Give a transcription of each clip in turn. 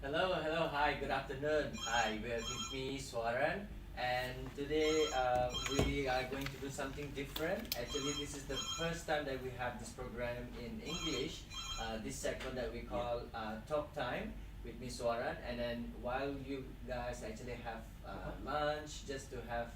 Hello, hi, good afternoon. Hi, we're with me, Suaran, and today we are going to do something different. Actually, this is the first time that we have this program in English, this segment that we call Talk Time with me, Suaran, and then while you guys actually have lunch, just to have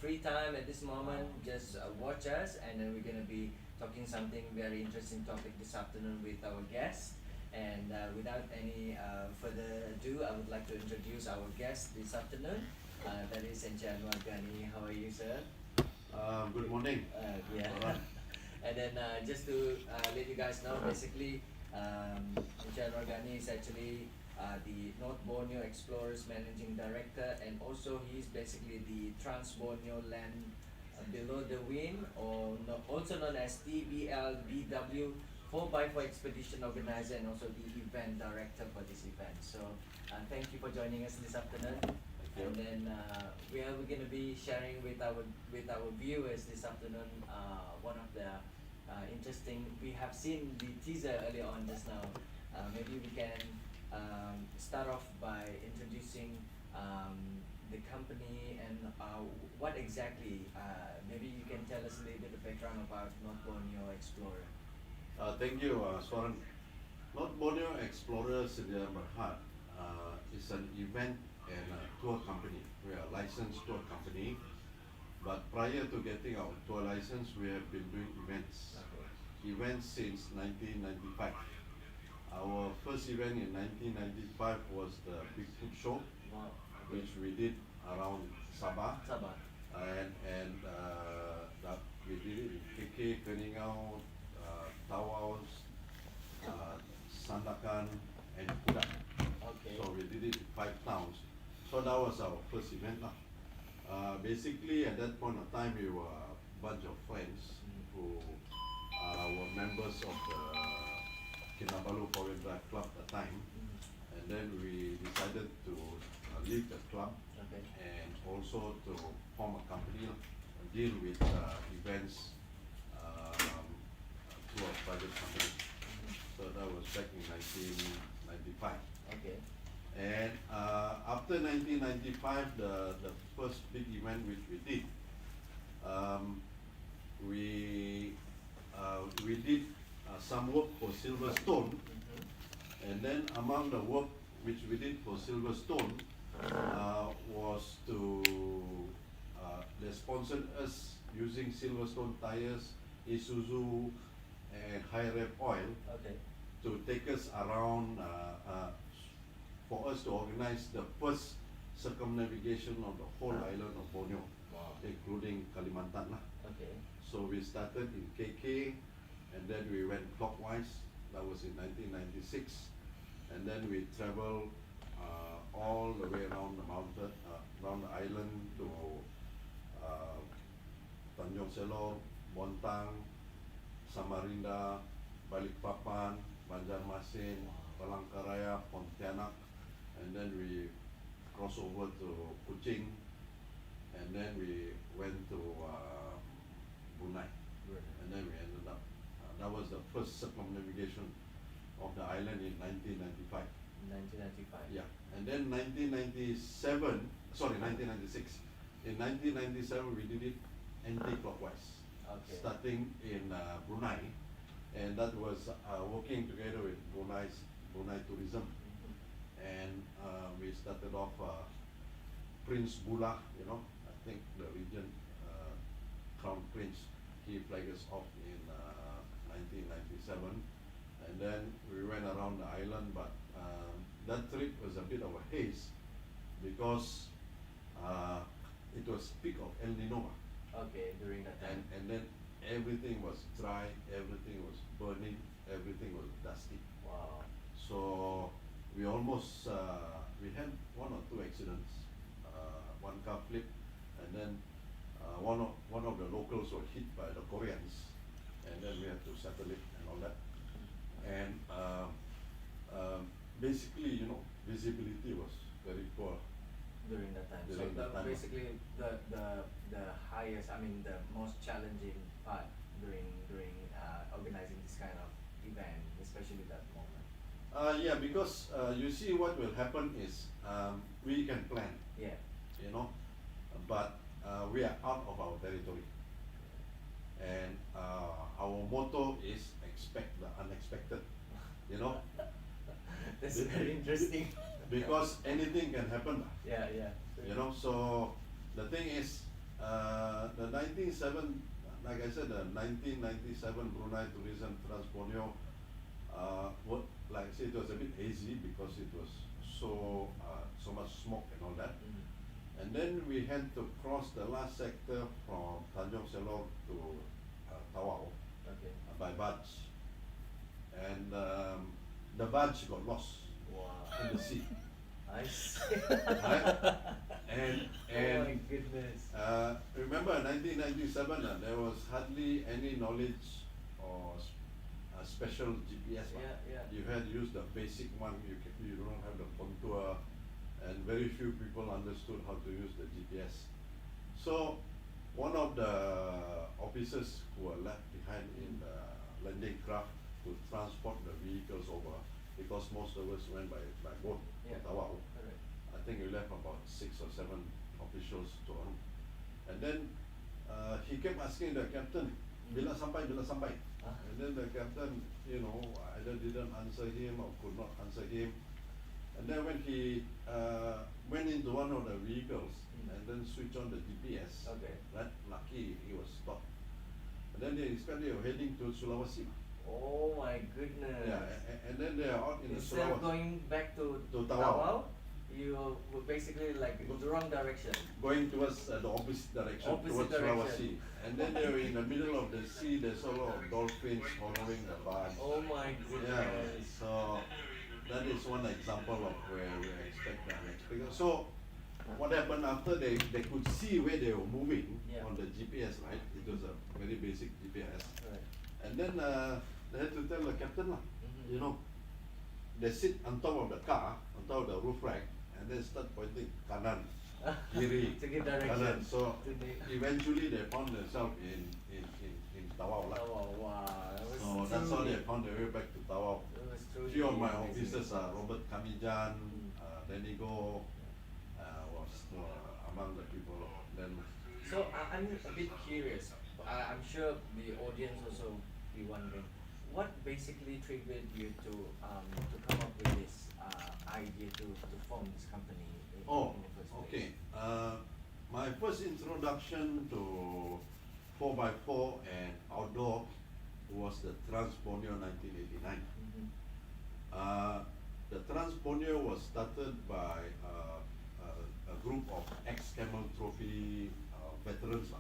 free time at this moment, just watch us, and then we're going to be talking something very interesting topic this afternoon with our guests. And without any further ado, I would like to introduce our guest this afternoon. That is Mr.Anuar Ghani. How are you, sir? Good morning. Yeah. Alright. And then just to let you guys know, basically, Mr.Anuar Ghani is actually the North Borneo Explorers Managing Director, and also he's basically the Trans Borneo Land Below the Wind, or also known as TBLBW 4x4 Expedition Organizer, and also the event director for this event. So thank you for joining us this afternoon. Thank And you. then we're going to be sharing with our viewers this afternoon one of the interesting. We have seen the teaser earlier on just now. Maybe we can start off by introducing the company and what exactly. Maybe you can tell us a little bit of background about North Borneo Explorer. Thank you, Swaran. North Borneo Explorers India Berhad is an event and a tour company. We are a licensed tour company, but prior to getting our tour license, we have been doing events. Okay. Events since 1995. Our first event in 1995 was the Big Food Show, Wow. Okay. which we did around Sabah, Sabah. and that we did it in KK, Keningau, Tawaus, Sandakan, and Kuda. Okay. So we did it in 5 towns. So that was our first event lah. Basically, at that point of time, we were a bunch of friends who were members of the Kinabalu Foreign Drive Club at the time. Mm. And then we decided to leave the club Okay. and also to form a company, deal with events through a private company. So that was back in 1995. Okay. And after 1995, the first big event which we did, we did some work for Silverstone, and then among the work which we did for Silverstone was to they sponsored us using Silverstone tires, Isuzu, and high rev oil Okay. to take us around for us to organize the first circumnavigation of the whole island of Borneo, Wow. including Kalimantan lah. Okay. So we started in KK, and then we went clockwise. That was in 1996, and then we traveled all the way around the mountain, around the island to Tanjung Selor, Bontang, Samarinda, Balikpapan, Banjarmasin, Palangkaraya, Pontianak, and then we crossed over to Kuching, and then we went to Brunei, and then we ended up. That was the first circumnavigation of the island in 1995. 1995. Yeah, and then 1997, sorry, 1996. In 1997, we did it anti-clockwise, Okay. starting in Brunei, and that was working together with Brunei Tourism, and we started off Prince Bula, I think the region Crown Prince, he flagged us off in 1997, and then we went around the island, but that trip was a bit of a haze because it was peak of El Nino. Okay. During that time. And then everything was dry, everything was burning, everything was dusty. Wow. So we almost we had 1 or 2 accidents. One car flipped, and then one of the locals were hit by the Koreans, and then we had to settle it and all that. And basically, visibility was very poor. During that time. During So that time. basically the highest, I mean the most challenging part during organizing this kind of event, especially that moment. Yeah, because you see what will happen is we can plan, Yeah. you know, but we are out of our territory, and our motto is expect the unexpected, you know. That's very interesting. Because anything can happen, Yeah, yeah. you know. So the thing is, the 1997, like I said, the 1997 Brunei Tourism Transborneo, what, like I said, it was a bit hazy because it was so much smoke and all that. Mhm. And then we had to cross the last sector from Tanjung Selor to Tawau Okay. by barge, and the barge got lost Wow. in the sea. I see. Right? And Oh my goodness. remember 1997, there was hardly any knowledge or special GPS. Yeah, yeah. You had used the basic one. You don't have the contour, and very few people understood how to use the GPS. So one of the officers who were left behind in the landing craft to transport the vehicles over, because most of us went by boat Yeah. to Tawau. Correct. I think we left about 6 or 7 officials to Arun. And then he kept asking the captain, bila sampai, bila sampai. Ah. And then the captain, you know, either didn't answer him or could not answer him. And then when he went into one of the vehicles and then switched on the GPS, Okay. that lucky he was stopped. And then they expected they were heading to Sulawesi. Oh my goodness. Yeah, and then they are out in the Instead of Sulawesi, going back to Tawau. you were basically like the wrong direction. going towards the opposite direction, Opposite towards direction. Sulawesi. And then they were in the middle of the sea, there's a lot of dolphins following the barge. Oh my Yeah, goodness. so that is one example of where we expect the unexpected. So what happened after they could see where they were moving Yeah. on the GPS, right? It was a very basic GPS. Right. And then they had to tell the captain, Mhm. you know, they sit on top of the car, on top of the roof rack, and then start pointing kanan, kiri, To give direction. kanan. So to the eventually they found themselves in Tawau lah. Oh wow, that was So that's how they truly- found their way back to Tawau. It was truly Few of my amazing. officers are Robert Kamijan, Denigo, was among the people. Then So I'm a bit curious. I'm sure the audience also be wondering, what basically triggered you to come up with this idea to form this company in the first place? Okay. My first introduction to 4x4 and outdoor was the Transborneo 1989. Mhm. The Transborneo was started by a group of ex-Camel Trophy veterans.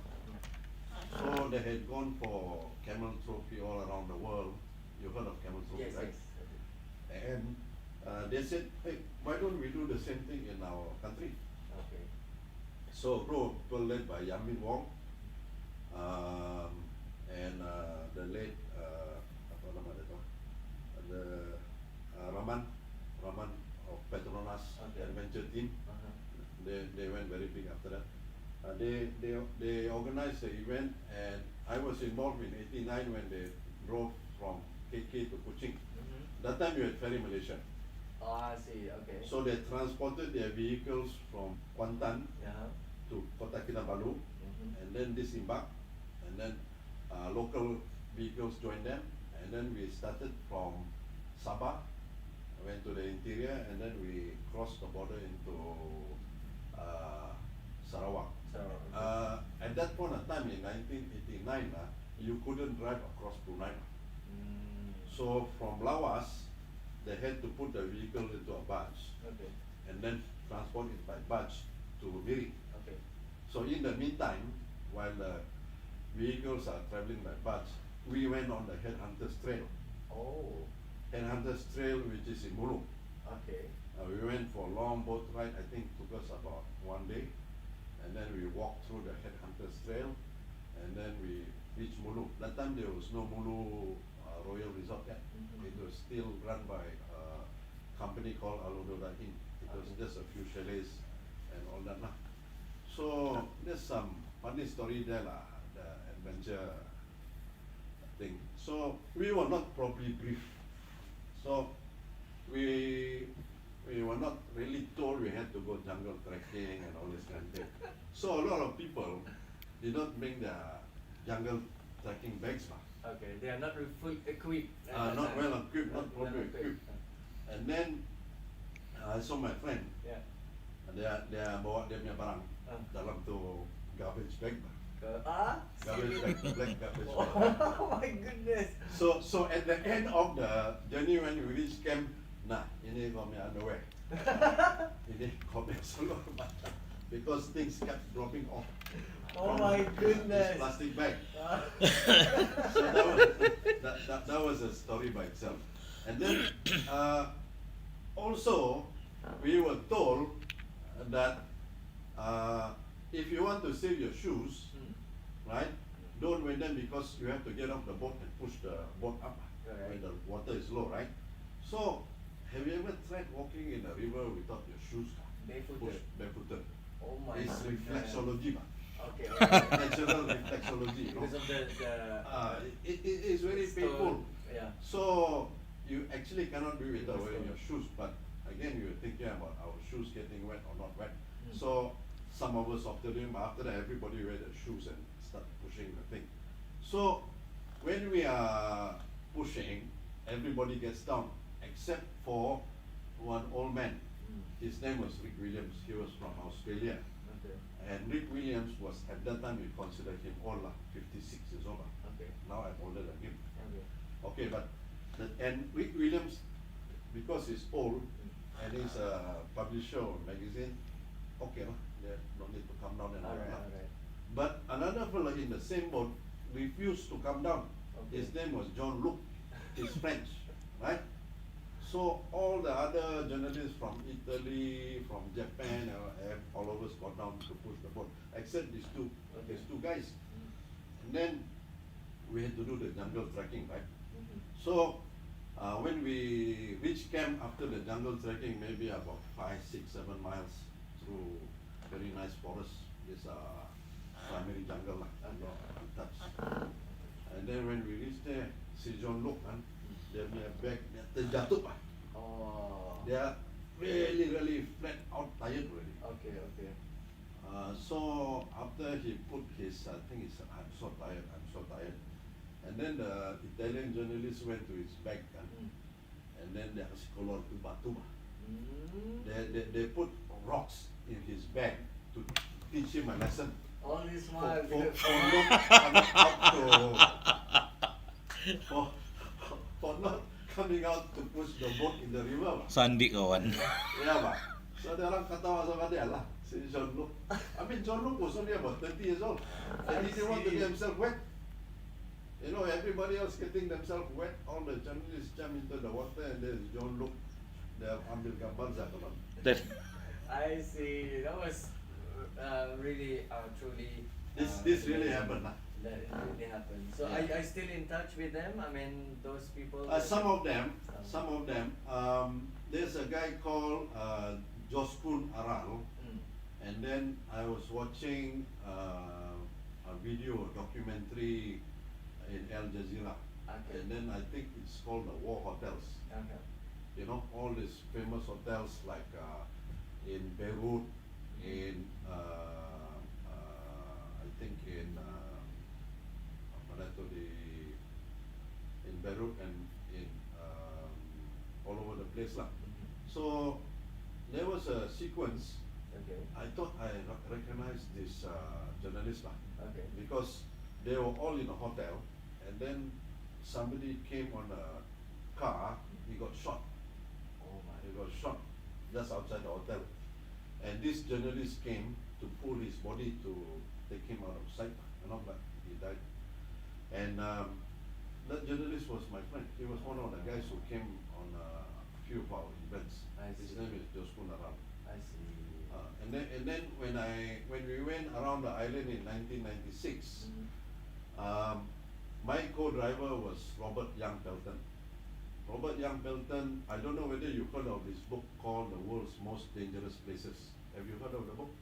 So they had gone for Camel Trophy all around the world. You heard of Camel Trophy, Yes, right? yes. I do. And they said, hey, why don't we do the same thing in our country? Okay. So a group of people led by Yamin Wong and the late apa nama dia tu? The Raman of Petronas Okay. Adventure Team. Uh-huh. They went very big after that. They organized the event, and I was involved in '89 when they drove from KK to Kuching. Mhm. That time you had Ferry Malaysia. Oh, I see. Okay. So they transported their vehicles from Kuantan Yeah. to Kota Kinabalu, Mhm. and then disembarked, and then local vehicles joined them, and then we started from Sabah, went to the interior, and then we crossed the border into Sarawak. So. At that point of time in 1989, you couldn't drive across Brunei. Mm, So from Lawas, they had to put the vehicle into a barge okay. and then transport it by barge to Miri. Okay. So in the meantime, while the vehicles are traveling by barge, we went on the Headhunters Trail. Oh. Headhunters Trail, which is in Mulu. Okay. We went for a long boat ride, I think took us about 1 day. And then we walked through the Headhunters Trail, and then we reached Mulu. That time there was no Mulu Royal Resort yet. Mhm. It was still run by a company called Alodora Inn. It was Okay. just a few chalets and all that lah. So there's some funny story there lah, the adventure thing. So we were not properly briefed. So we were not really told we had to go jungle trekking and all this kind of thing. So a lot of people did not bring their jungle trekking bags, Okay, they are not full equipped. not well equipped, not properly equipped. And then I saw my friend, Yeah. dia bawa dia punya barang dalam tu garbage bag, garbage bag, black garbage bag. Oh my goodness. So at the end of the journey when we reached camp, nah, ini kau punya underwear. Ini kau punya seluar macam, because things kept dropping off. Oh from my this goodness. plastic bag. So that was a story by itself. And then also we were told that if you want to save your shoes, right, don't wear them because you have to get off the boat and push the boat up when the water is low, right? So have you ever tried walking in a river without your shoes? Barefooted. Oh my It's goodness. reflexology, Okay. natural reflexology. Because of the It is very painful. Yeah. So you actually cannot do it without wearing your shoes. But again, you're thinking about our shoes getting wet or not wet. So some of us opted in, but after that, everybody wear their shoes and start pushing the thing. So when we are pushing, everybody gets down except for one old man. His name was Rick Williams. He was from Australia. Okay. And Rick Williams was, at that time, we considered him old, 56 years old. Okay. Now I'm older than him. Okay. Okay, but, and Rick Williams, because he's old, and he's a publisher of a magazine, okay, they don't need to come down and all Alright, that. alright. But another fellow in the same boat refused to come down. Okay. His name was John Luke. He's French, right? So all the other journalists from Italy, from Japan, all of us got down to push the boat, except these two guys. And then we had to do the jungle trekking, right? So when we reached camp after the jungle trekking, maybe about 5, 6, 7 miles through very nice forest, this primary jungle, untouched. And then when we reached there, si John Luke, dia punya bag, dia terjatuh. Oh. They are really flat out, tired already. Okay. So after he put his, I think it's, I'm so tired. And then the Italian journalist went to his bag and then they kasi kolor tu batu. They put rocks in his bag to teach him a lesson. All this while. For not coming out to push the boat in the river. Sandi kawan. Yeah, ba? So ada orang katawa sama dia lah, si John Luke. I mean, John Luke was only about 30 years old. And he didn't want to get himself wet. You know, everybody else getting themselves wet. All the journalists jump into the water and there's John Luke. They ambil gambar Zakaman. I see. That was really, truly. This really happened, lah. That really happened. So Yeah. I still in touch with them? I mean, those people. Some of them. There's a guy called Joskun Aral, and then I was watching a video, a documentary in Al Jazeera, Okay. and then I think it's called the War Hotels. Okay. You know, all these famous hotels like in Beirut, in I think in in Beirut and in all over the place lah. So there was a sequence. Okay. I thought I recognized this journalist lah, Okay. because they were all in a hotel, and then somebody came on a car. He got shot. Oh my. He got shot just outside the hotel, and this journalist came to pull his body to take him out of sight. But he died. And that journalist was my friend. He was one of the guys who came on a few of our events. I His see. name is Joskun Aral. I see. And then when we went around the island in 1996, my co-driver was Robert Young Pelton. Robert Young Pelton, I don't know whether you've heard of this book called The World's Most Dangerous Places. Have you heard of the book?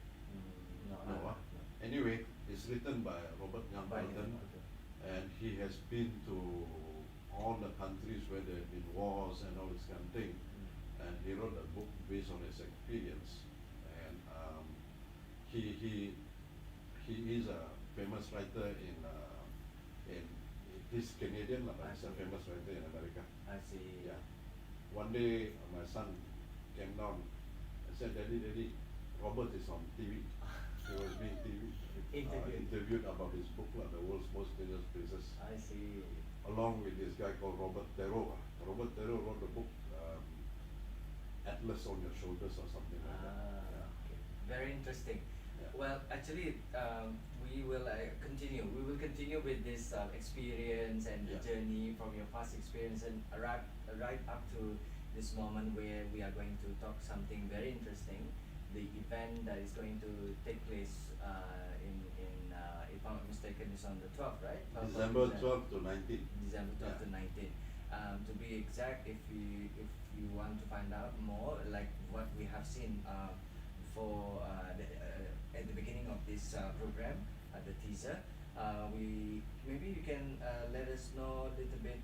No. Anyway, it's written by Robert Young Pelton, and he has been to all the countries where there have been wars and all this kind of thing. and he wrote a book based on his experience. And he is a famous writer in he's Canadian, but he's a famous writer in America. I see. Yeah. One day my son came down and said, Daddy, Robert is on TV. He was being interviewed about his book, The World's Most Dangerous Places, I see. along with this guy called Robert Terrell. Robert Terrell wrote the book Atlas on Your Shoulders or something like that. Yeah. Okay. Very interesting. Yeah. Well, actually, we will continue. We will continue with this experience and the Yeah. journey from your past experience and right up to this moment where we are going to talk something very interesting. The event that is going to take place if I'm not mistaken, is on the 12th, right? 12th of December 12th to 19th. December 12th Yeah. to 19th. To be exact, if you want to find out more, like what we have seen at the beginning of this program, the teaser, maybe you can let us know a little bit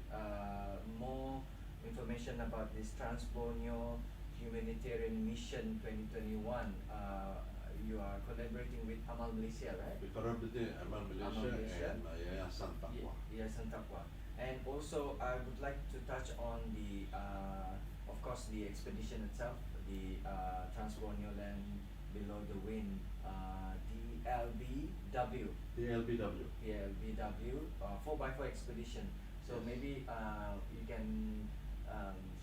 more information about this Borneo Humanitarian Mission 2021. You are collaborating with Amal Malaysia, right? We collaborated Amal Malaysia and Yayasan Taqwa. Yayasan Taqwa. And also, I would like to touch on of course, the expedition itself, the Trans-Borneo Land Below the Wind, DLBW. DLBW. DLBW, 4x4 expedition. So Yes. maybe you can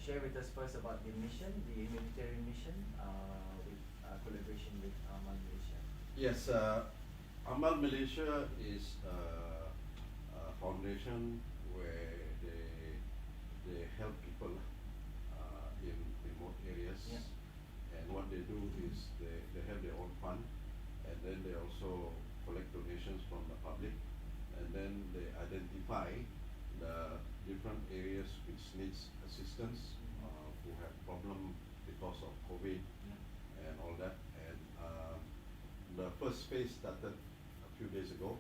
share with us first about the mission, the humanitarian mission, with collaboration with Amal Malaysia. Yes, Amal Malaysia is a foundation where they help people in remote areas. Yeah. And what they do is they have their own fund, and then they also collect donations from the public, and then they identify the different areas which needs assistance, who have problem because of COVID and all that. And the first phase started a few days ago,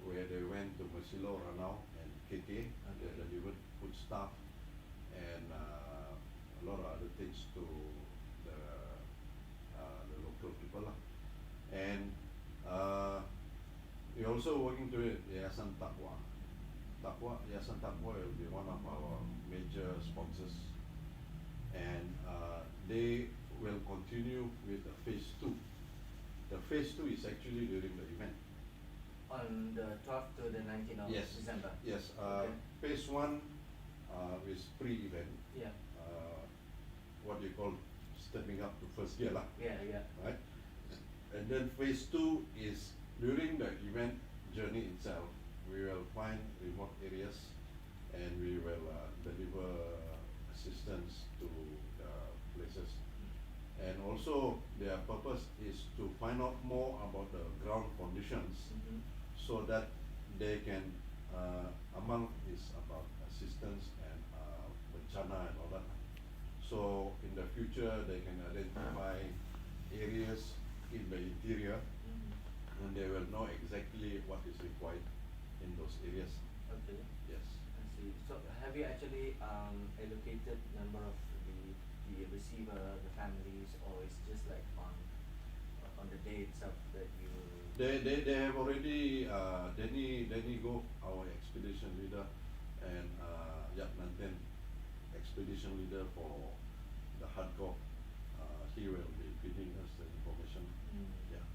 where they went to Masilo, Ranau, and KK. They delivered food stuff and a lot of other things to the local people lah. And we're also working to Yayasan Taqwa. Yayasan Taqwa will be one of our major sponsors, and they will continue with the phase 2. The phase 2 is actually during the event. On the 12th to the 19th of Yes. December. Yes. Okay. Phase 1 is pre-event. Yeah. What you call stepping up to first gear lah. Yeah. Right? And then phase 2 is during the event journey itself. We will find remote areas and we will deliver assistance to the places. And also their purpose is to find out more about the ground conditions, Mm-hmm. so that they can, Amal is about assistance and bencana and all that. So in the future they can identify areas in the interior, Mm-hmm. and they will know exactly what is required in those areas. Okay. Yes. I see. So have you actually allocated number of the receiver, the families, or it's just like on the day itself that you? They have already Danny Go, our expedition leader, and Yap Nanten, expedition leader for the hardcore. He will be feeding us the information. Mm. Yeah.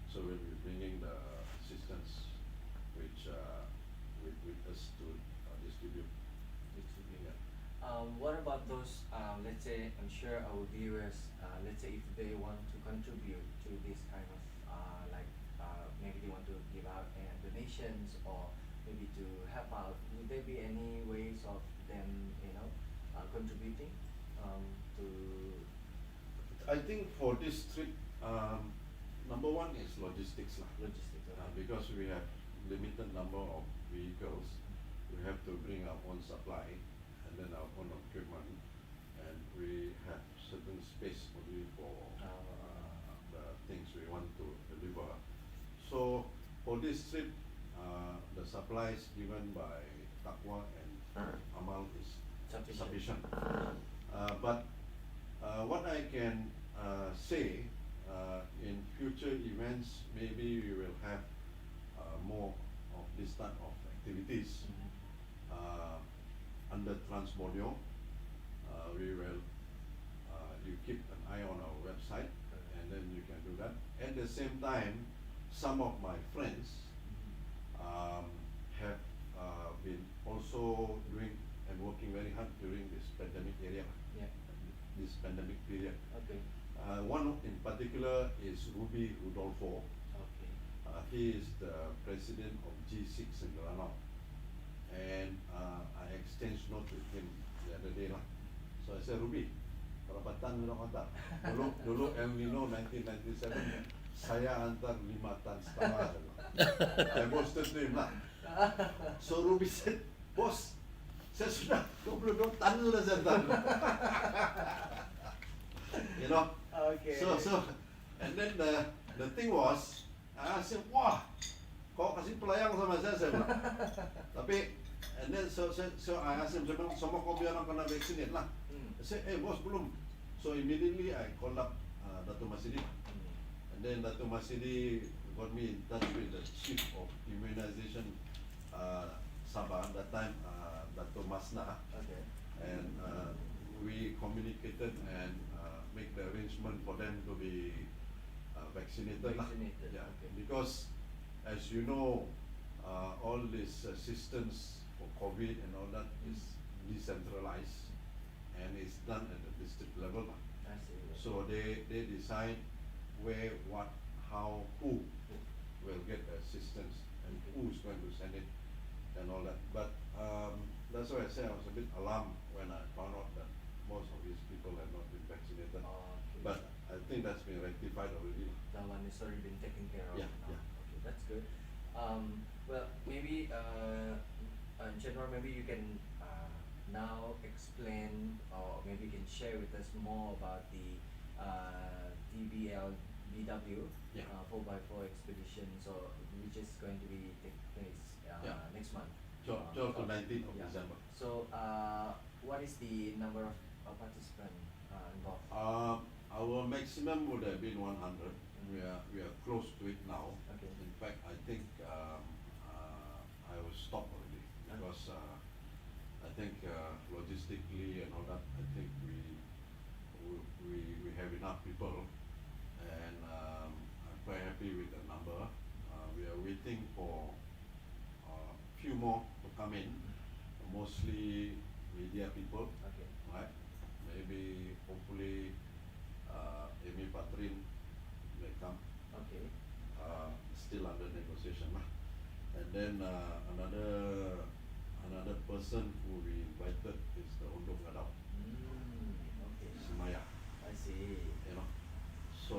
So we'll be bringing the assistance which with us to distribute. Distribute. Yeah. What about those, let's say, I'm sure our viewers, let's say if they want to contribute to this kind of, maybe they want to give out donations or maybe to help out, would there be any ways of them, contributing to? I think for this trip, number one is logistics lah. Logistics, okay. Because we have limited number of vehicles, we have to bring our own supply and then our own equipment, and we have certain space only for the things we want to deliver. So for this trip, the supplies given by Taqwa and Amal is sufficient. But say in future events maybe we will have more of this type of activities under Trans Borneo. We will you keep an eye on our website and then you can do that. At the same time, some of my friends have been also doing and working very hard during this pandemic area, Yeah. this pandemic period. Okay. One in particular is Ruby Rudolfo. Okay. He is the president of G6 in Borneo, and I exchanged note with him the other day lah. So I said, Ruby, perabatan minum kontak. Dulu El Nino 1997, saya antar 5 tan setengah. I boasted to him lah. So Ruby said, bos, saya sudah 22 tan sudah saya antar. You know. Okay. So and then the thing was, I said, wah, kau kasih pelayang sama saya bilang. Tapi and then so I asked him, saya bilang, semua kau biar orang kena vaksinate lah. I said, bos belum. So immediately I called up Dato' Masidi, and then Dato' Masidi got me in touch with the chief of immunization Sabah at that time, Dato' Masna, Okay. and we communicated and make the arrangement for them to be vaccinated. Vaccinated, Yeah, okay. because as you know, all this assistance for COVID and all that is decentralized and it's done at the district level. I see. So they decide where, what, how, who will get the assistance and who's going to send it and all that. But that's why I say I was a bit alarmed when I found out that most of these people have not been vaccinated. Okay. But I think that's been rectified already. That one has already been taken care of. Yeah, now. yeah. Okay, that's good. Well, maybe in general, maybe you can now explain, or maybe you can share with us more about the TBLBW Yeah. 4x4 expedition, so which is going to be take place Yeah. next month. 12 to 19 of Yeah. December. So, what is the number of participants involved? Our maximum would have been 100. We are close to it now. Okay. In fact, I think I will stop already because I think logistically and all that, I think we have enough people, and I'm quite happy with the number. We are waiting for a few more to come in, mostly media people, Okay. right? Maybe hopefully Amy Patrin may come. Okay. Still under negotiation lah. And then another person who we invited is the Undung Gadau, Okay. Simaya, I see. you know. So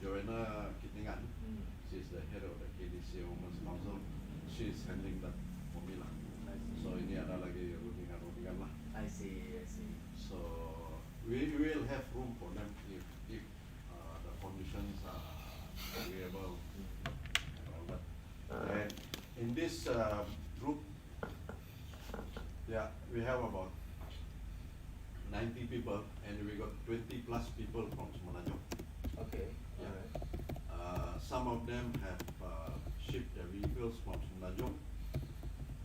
Joanna Kitingan, she's the head of the KDC Women's Council. She's handling that for me lah. I see. So ini ada lagi rundingan lah. I see. So we will have room for them if the conditions are agreeable and all that. And in this group, we have about 90 people, and we got 20 plus people from Semenanjung. Okay. Yeah. Alright. Some of them have shipped their vehicles from Semenanjung,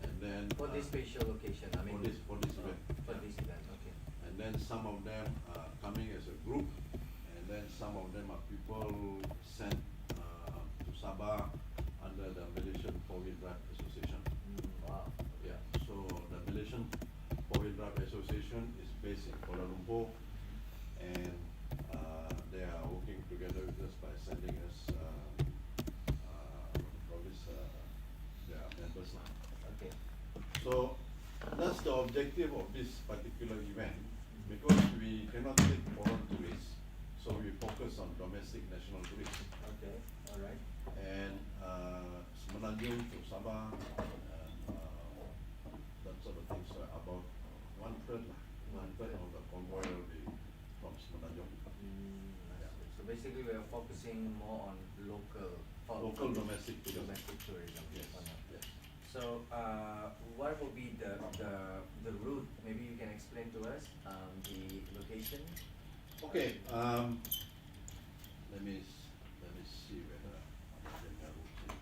and then For this special occasion, I mean. for this event. For Yeah. this event. Okay. And then some of them are coming as a group, and then some of them are people sent to Sabah under the Malaysian Four-Wheel Drive Association. Wow. Yeah. So the Malaysian Four-Wheel Drive Association is based in Kuala Lumpur, and they are working together with us by sending us their members lah. Okay. So that's the objective of this particular event, because we cannot take foreign tourists, so we focus on domestic national tourists. Okay. Alright. And Semenanjung to Sabah, and that sort of thing. So about one third of the convoy will be from Semenanjung. I see. So basically, we are focusing more on local Domestic tourism. domestic tourism. Yes. for now. Yes. So, what will be the route? Maybe you can explain to us the location. Okay, let me see whether agenda route here.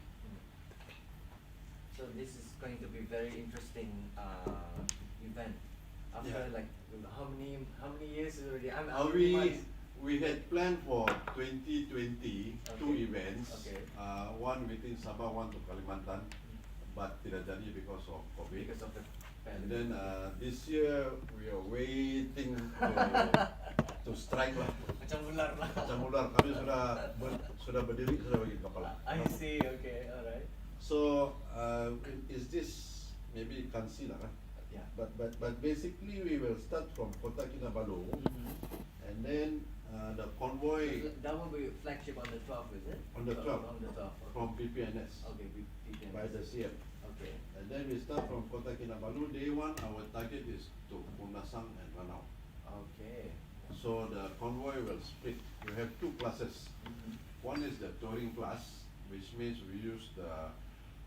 So this is going to be very interesting event. After Yeah. like how many years already? I'm We had planned for 2020 two Okay. events. Okay. One within Sabah, one to Kalimantan, but tidak jadi because of COVID. because of the And pandemic. then this year we are waiting to strike lah. Macam ular lah. Macam ular, kami sudah berdiri, sudah bagi kepala. I see. Okay. Alright. So is this maybe you can't see lah, kan? Yeah. But basically we will start from Kota Kinabalu, and then the convoy That will be flagship on the 12th, is it? On the 12th. On the 12th. from PPNS Okay. We by the CM. Okay. And then we start from Kota Kinabalu. Day one, our target is to Punasang and Ranau. Okay. So the convoy will split. You have two classes. One is the touring class, which means we use the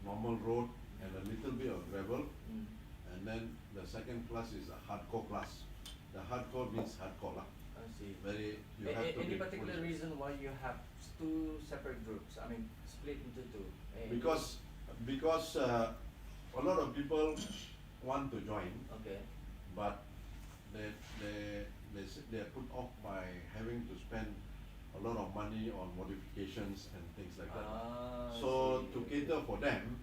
normal road and a little bit of gravel. And then the second class is a hardcore class. The hardcore means hardcore lah. I see. Very, you have to Any be particular fully- reason why you have two separate groups? I mean, split into two. Because a lot of people want to join, Okay. but they are put off by having to spend a lot of money on modifications and things like that. So I to see. cater for them,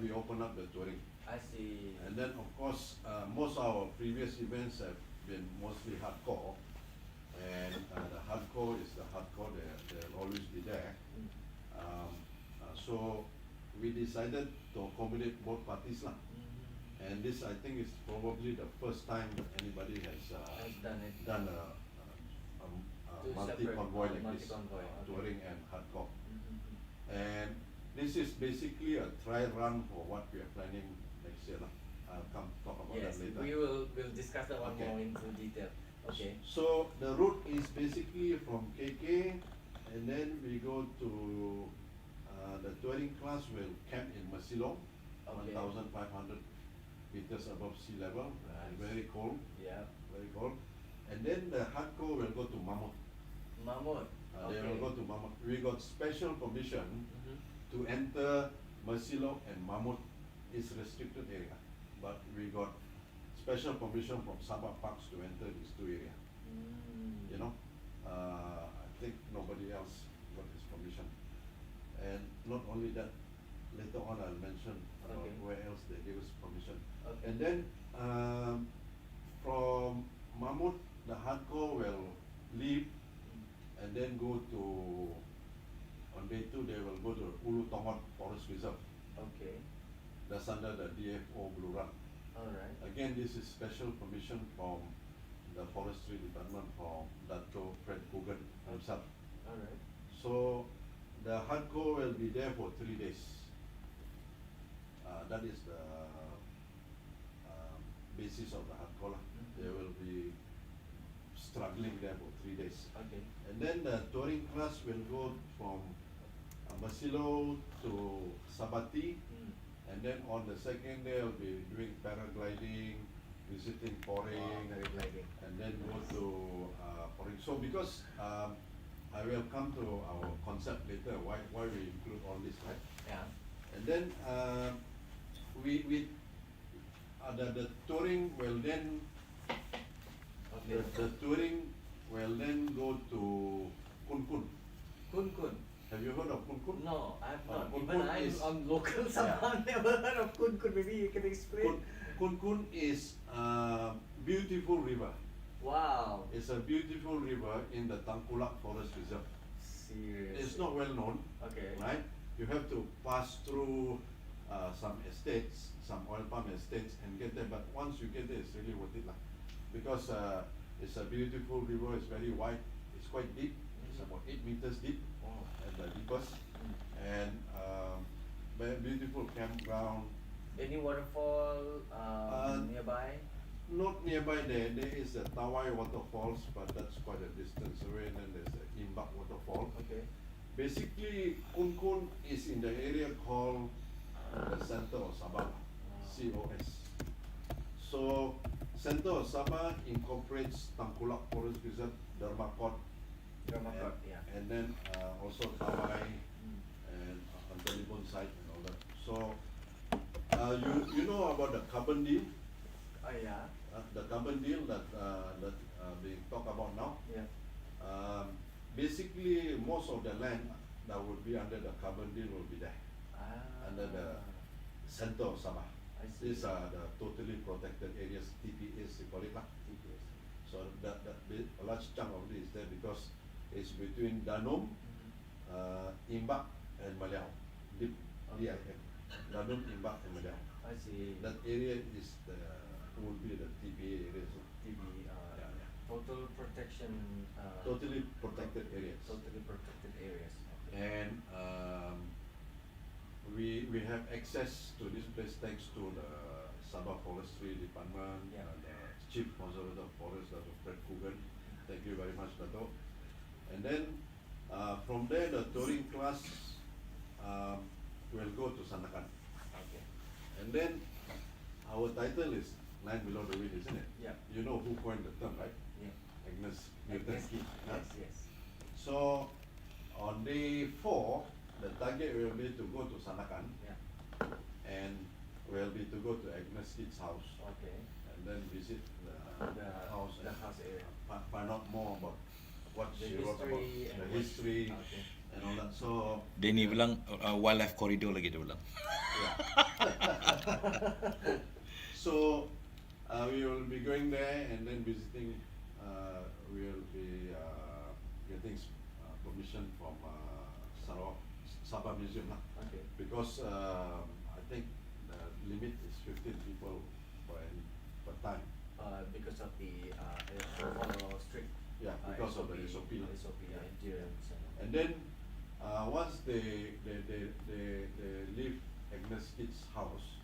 we open up the touring. I see. And then of course, most of our previous events have been mostly hardcore, and the hardcore is the hardcore. They'll always be there. So we decided to accommodate both parties lah. And this, I think, is probably the first time that anybody has Has done it. done a Two multi-convoy separate, like this, multi-convoy, okay. touring and hardcore. And this is basically a trial run for what we are planning next year lah. I'll come talk about Yes, that later. we'll discuss that one Okay. more into detail. Okay. So the route is basically from KK, and then we go to the touring class will camp in Masilong, Okay. 1,500 meters above sea level, Nice. very cold, Yeah. very cold. And then the hardcore will go to Mamut. Mamut. They will go to Mamut. We got special permission Mhm. to enter Masilong and Mamut is restricted area, but we got special permission from Sabah Parks to enter these two areas. You know, I think nobody else got this permission. And not only that, later on I'll mention about Okay. where else they gave us permission. Okay. And then from Mamut, the hardcore will leave and then go to, on day two they will go to Ulu Tongot Forest Reserve. Okay. That's under the DFO Blue Run. Alright. Again, this is special permission from the Forestry Department from Dato Fred Kugan himself. Alright. So the hardcore will be there for 3 days. That is the basis of the hardcore lah. They will be struggling there for 3 days. Okay. And then the touring class will go from Masilo to Sabati, and then on the second day will be doing paragliding, visiting Poring, Paragliding. and then go to Poring. So because I will come to our concept later, why we include all this, right? Yeah. And then the touring will then Okay. the touring will then go to Kun Kun. Kun Kun. Have you heard of Kun Kun? No, I have not. Kun Even Kun I'm is- on local Sabah, never heard of Kun Kun. Maybe you can explain. Kun Kun is a beautiful river. Wow. It's a beautiful river in the Tangkulak Forest Reserve. Serious. It's not well known, Okay. right? You have to pass through some estates, some oil palm estates, and get there. But once you get there, it's really worth it lah, because it's a beautiful river. It's very wide. It's quite deep. It's about 8 meters deep Wow. at the deepest, and very beautiful campground. Any waterfall nearby? Not nearby there is a Tawai waterfalls, but that's quite a distance away, and then there's a Imbak waterfall. Okay. Basically, Kun Kun is in the area called the center of Sabah, COS. So center of Sabah incorporates Tangkulak Forest Reserve, Dermakot, Ramakot, yeah. and then also Tawai and on telephone site and all that. So you know about the carbon deal, Oh yeah. the carbon deal that they talk about now. Yeah. Basically, most of the land that would be under the carbon deal will be there, under the center of Sabah. I see. These are the totally protected areas, TPAs they call it lah. TPS. So a large chunk of it is there because it's between Danum, Imbak and Malayu. DIP, Okay. DIM. Danum, Imbak and Malayu. I see. That area is will be the TPA areas. TB, Yeah. total protection. Totally protected areas. Totally protected areas. Okay. And we have access to this place thanks to the Sabah Forestry Department, Yeah. the Chief Conservator of Forest, Dr. Fred Coogan. Thank you very much, Dato. And then from there, the touring class will go to Sandakan. Okay. And then our title is Land Below the Wind, isn't it? Yeah. You know who coined the term, right? Yeah. Agnes Yes. Newton. Yes. Yes. So on day 4, the target will be to go to Sandakan Yeah. and will be to go to Agnes Kidd's house Okay. and then visit the house The and house area. find out more about what The she wrote about, history and the what- history Okay. and all that. So Dia ni bilang wildlife corridor lagi dia bilang. yeah. So we will be going there and then visiting. We will be getting permission from Sabah Museum lah. Okay. Because I think the limit is 15 people per time. Because of the follow strict. Yeah, because of the SOP. SOP Yeah. adherence. And then once they leave Agnes Kidd's house,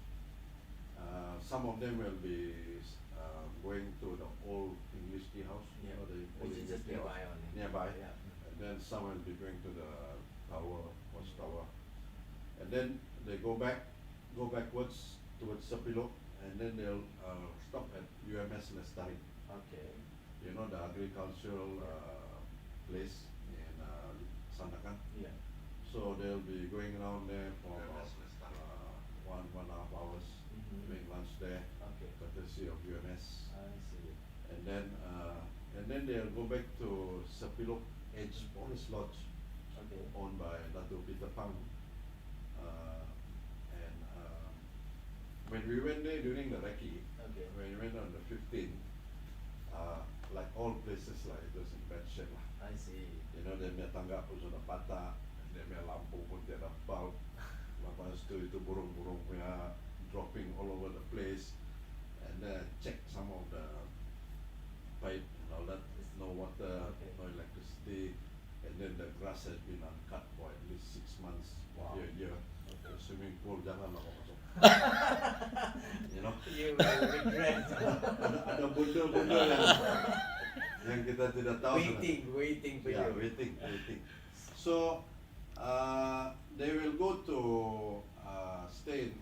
some of them will be going to the old English tea house. Yeah. You know, the old Which is English just tea house. nearby only. Nearby. Yeah. And then some will be going to the tower, watchtower. And then they go backwards towards Sepilok, and then they'll stop at UMS Lestari. Okay. You know, the agricultural place in Sandakan. Yeah. So they'll be going around there for about 1.5 hours, Mhm. doing lunch there, Okay. courtesy of UMS. I see. And then they'll go back to Sepilok Edge Forest Lodge, Okay. owned by Dato' Peter Pang. And when we went there during the recce, Okay. when we went on the 15th, like all places lah, it was in bad shape lah. I see. You know, dia punya tangga pun sudah patah, dia punya lampu pun tiada bulb. Lepas itu burung-burung punya dropping all over the place. And then I check some of the pipe and all that, there's no water, Okay. no electricity. And then the grass has been uncut for at least 6 months, Wow. maybe a year. Okay. Swimming pool, janganlah kau masuk. You know? You will regret. Ada benda-benda yang kita tidak tahu. waiting for Yeah, you. waiting. So they will go to stay in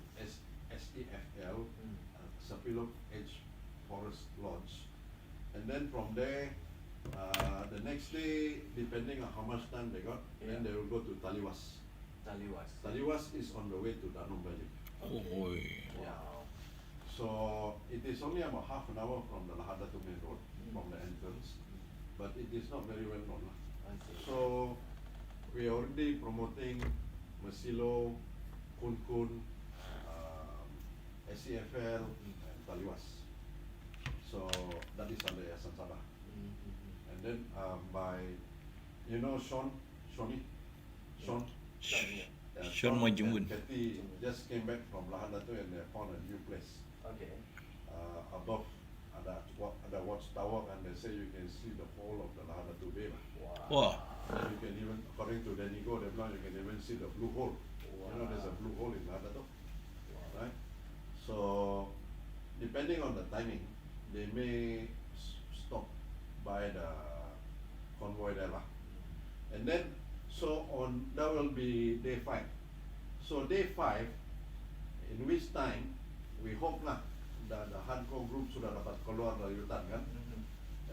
SEFL, Mm. Sepilok Edge Forest Lodge, and then from there, the next day, depending on how much time they got, then Yeah. they will go to Taliwas. Taliwas. Taliwas is on the way to Danum Valley. Oi. Wow. So it is only about half an hour from the Lahadatu main road, from the entrance, but it is not very well known. I see. So we are already promoting Masilo, Kun, SEFL, and Taliwas. So that is under Yayasan Sabah. Mm-hmm. And then by, you know Sean? Sean, yeah. Sean Majumun. and Kathy just came back from Lahadatu and they found a new place. Okay. Above ada watchtower, and they say you can see the whole of the Lahadatu Bay. Wow. Wah. And you can even, according to Denigo, you can even see the blue hole. You know, there's a blue hole in Lahadatu, Wow. right? So, depending on the timing, they may stop by the convoy there lah. And then, so that will be day 5. So day 5, in which time we hope lah the hardcore group sudah dapat keluar dari hutan kan,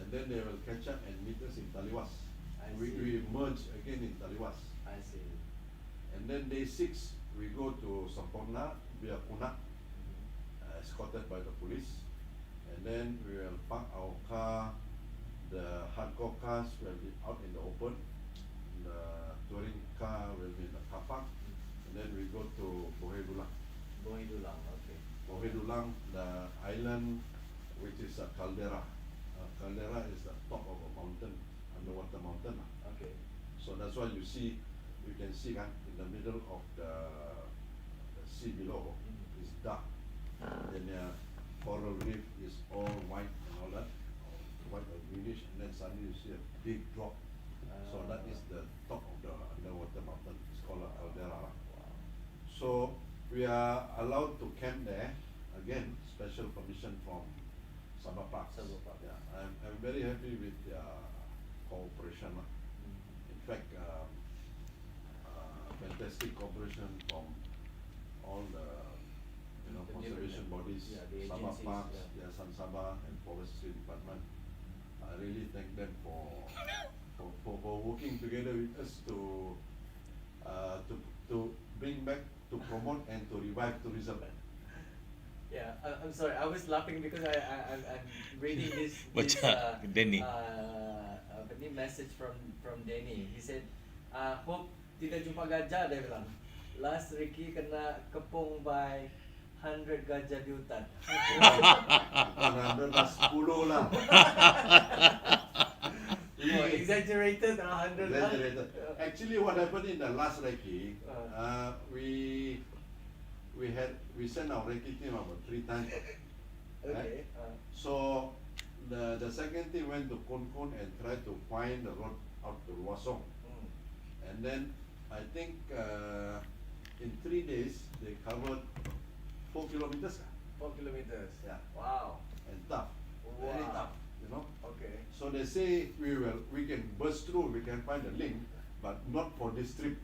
and then they will catch up and meet us in Taliwas. We merge again in Taliwas. I see. And then day 6 we go to Sampurna via Punak, escorted by the police, and then we will park our car. The hardcore cars will be out in the open, the touring car will be in the car park, and then we go to Bohedulang. Bohidulang, okay. Bohedulang, the island which is a caldera. Caldera is the top of a mountain, underwater mountain. Okay. So that's why you can see kan, in the middle of the sea below is dark. Then the coral reef is all white and all that, white or greenish, and then suddenly you see a big drop. So that is the top of the underwater mountain. It's called a caldera. Wow. So we are allowed to camp there. Again, special permission from Sabah Parks. Sabah Parks. Yeah, I'm very happy with their cooperation. In fact, fantastic cooperation from all the The conservation different, bodies, yeah, the Sabah agencies, Parks, yeah. San Sabah, and Forestry Department. I really thank them for working together with us to bring back, to promote and to revive tourism. Yeah, I'm sorry. I was laughing because I'm reading this Baca, Danny. message from Danny. He said, hope tidak jumpa gajah, dia bilang. Last Ricky kena kepung by 100 gajah di hutan. Bukan 10 lah. Oh, exaggerated 100 lah. Exaggerated. Actually, what happened in the last recce, we sent our recce team about 3 times. Okay. So the second team went to Kun Kun and tried to find the road out to Luasong. And then I think in 3 days they covered 4 kilometers. 4 kilometers. Yeah. Wow. And tough. Very Wow. tough, you know. Okay. So they say we can burst through, we can find a link, but not for this trip.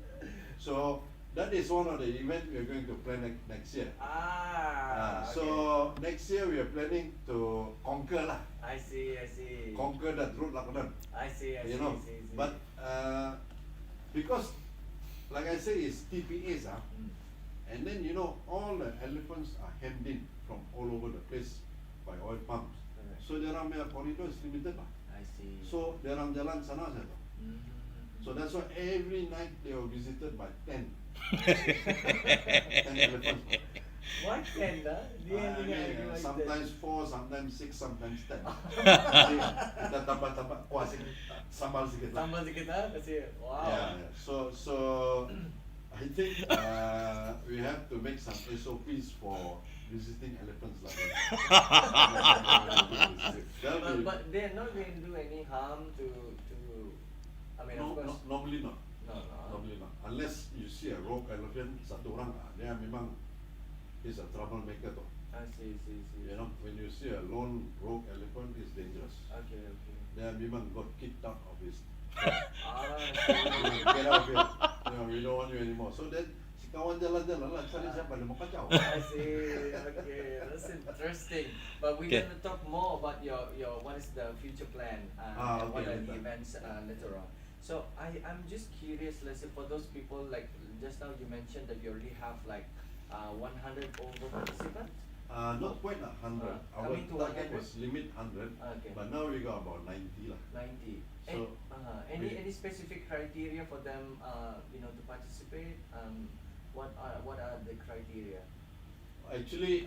So that is one of the events we are going to plan next year. Okay. So next year we are planning to conquer lah. I see. Conquer that road lah, I see. you know. But because like I say, it's TPAs and then you know all the elephants are hemmed in from all over the place by oil pumps. Correct. So their corridor is limited lah. I see. So dia orang jalan sana saja. So that's why every night they were visited by 10 elephants. Why 10 lah? Sometimes 4, sometimes 6, sometimes 10. Jadi kita tambah kuas sambal sikit lah. Tambah sikit lah kasi wow. Yeah. So I think we have to make some SOPs for visiting elephants like that. But they're not going to do any harm to I mean of course. Normally not. No. Normally not. Unless you see a rogue elephant, satu orang dia memang is a troublemaker though. I see. You know, when you see a lone rogue elephant, it's dangerous. Okay. Dia memang got kicked out of his. I Get out of here. You know, we don't want you anymore. So then si kawan jalan-jalan lah cari siapa dia mau kacau. see. Okay, that's interesting. But we're Okay. gonna talk more about your what is the future plan and what are the later. events later on. So I'm just curious, let's say for those people like just now you mentioned that you already have like 100 over participants. Not quite 100. Our Coming to target 100? was limit 100, Okay. but now we got about 90 lah. 90. So, Any specific criteria for them, to participate? What are the criteria? Actually,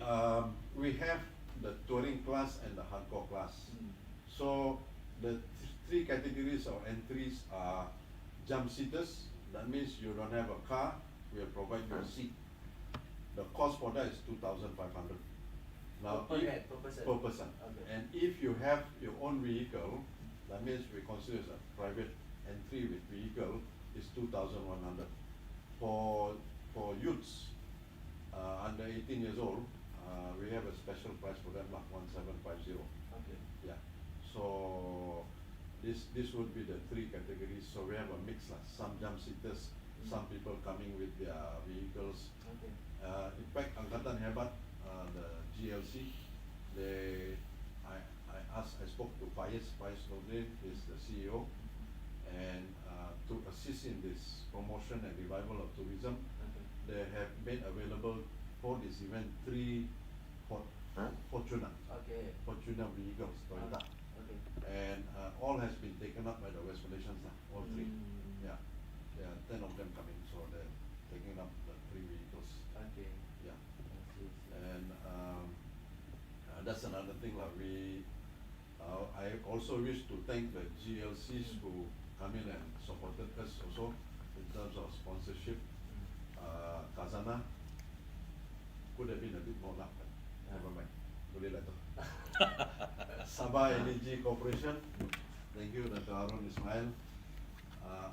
we have the touring class and the hardcore class. So the 3 categories of entries are jump seaters. That means you don't have a car, we'll provide you a seat. The cost for that is 2,500. Now, Per if- head, per person? Per person. Okay. And if you have your own vehicle, that means we consider as a private entry with vehicle is 2,100. For youths under 18 years old, we have a special price for them, like 1,750. Okay. Yeah. So this would be the 3 categories. So we have a mix lah. Some jump seaters, some people coming with their vehicles. Okay. In fact, Angkatan Hebat, the GLC, they, I spoke to Faiz Nordin, is the CEO, and to assist in this promotion and revival of tourism, Okay. they have made available for this event 3 Fortuna vehicles, Toyota, Okay. and all has been taken up by the West Malaysians, all 3. Yeah, there are 10 of them coming, so they're taking up the 3 vehicles. Okay. Yeah, I see. and that's another thing I also wish to thank the GLCs who come in and supported us also in terms of sponsorship. Kazana could have been a bit more luck, but never mind. Boleh lah tu. Sabah Energy Corporation, thank you Dr. Harun Ismail,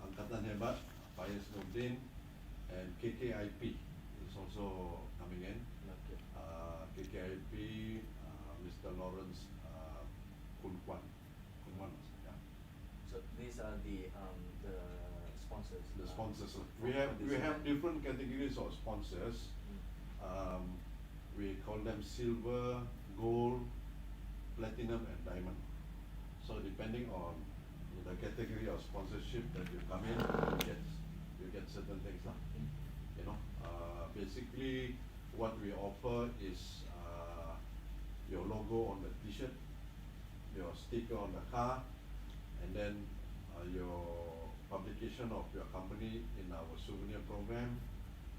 Angkatan Hebat, Faiz Nordin, and KKIP is also coming in. Okay. KKIP, Mr. Lawrence Kunwan, yeah. So these are the sponsors. The sponsors. for We have this event. different categories of sponsors. We call them silver, gold, platinum, and diamond. So depending on the category of sponsorship that you come in, you get certain things lah. You know, basically what we offer is your logo on the T-shirt, your sticker on the car, and then your publication of your company in our souvenir program,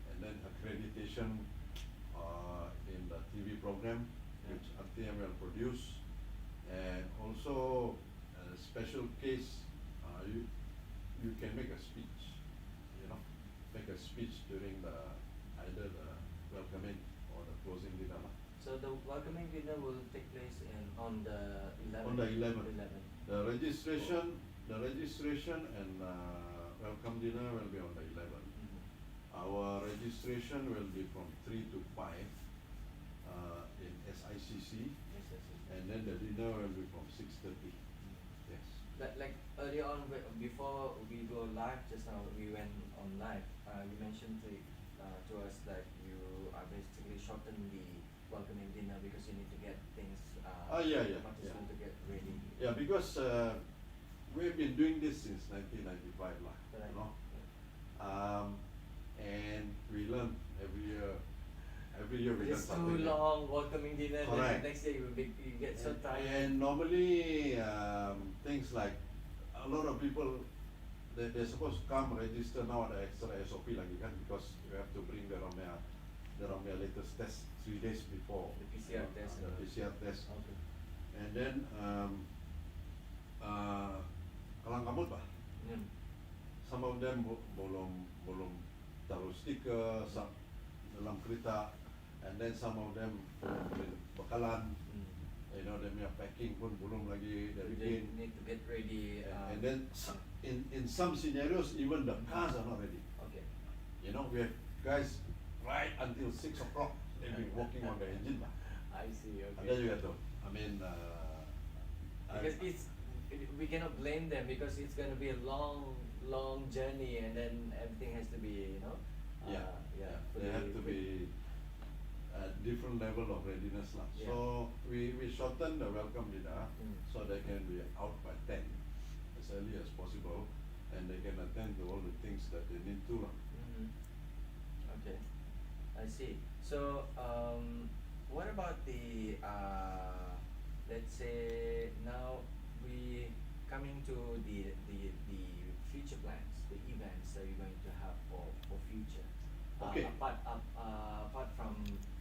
and then accreditation in the TV program, which RTM will produce, and also a special case, you can make a speech, you know, make a speech during either the welcoming or the closing dinner. So the welcoming dinner will take place on the 11th. On the 11th. The registration and welcome dinner will be on the 11th. Our registration will be from 3 to 5 in SICC, and then the dinner will be from 6:30. Yes. Like earlier on, before we go live, just now we went on live. You mentioned to us that you are basically shortening the welcoming dinner because you need to get things. Participants to get ready. Yeah, because we've been doing this since 1995 lah, Right. you know. And we learn every year. Every year we learn It's something. too long welcoming dinner. Correct. Then next day you get so tired. And normally things like a lot of people they're supposed to come register now ada extra SOP lagi kan, because you have to bring the ramai latest test 3 days before The PCR test. the PCR test, Okay. and then kalang kabut lah. Some of them belum taruh stiker dalam kereta, and then some of them belum beli bekalan, you know, they punya packing pun belum lagi dari They bin. need to get ready. And then in some scenarios even the cars are not ready. Okay. You know, we have guys right until 6 o'clock they've been working on the engine lah. I see. Ada Okay. juga tu. I mean, Because we cannot blame them because it's gonna be a long journey, and then everything has to be, they have to be at different level of readiness lah. Yeah. So we shorten the welcome dinner so they can be out by 10 as early as possible, and they can attend to all the things that they need to lah. Okay, I see. So what about the let's say now we coming to the future plans, the events that you're going to have for future. Okay. Apart from,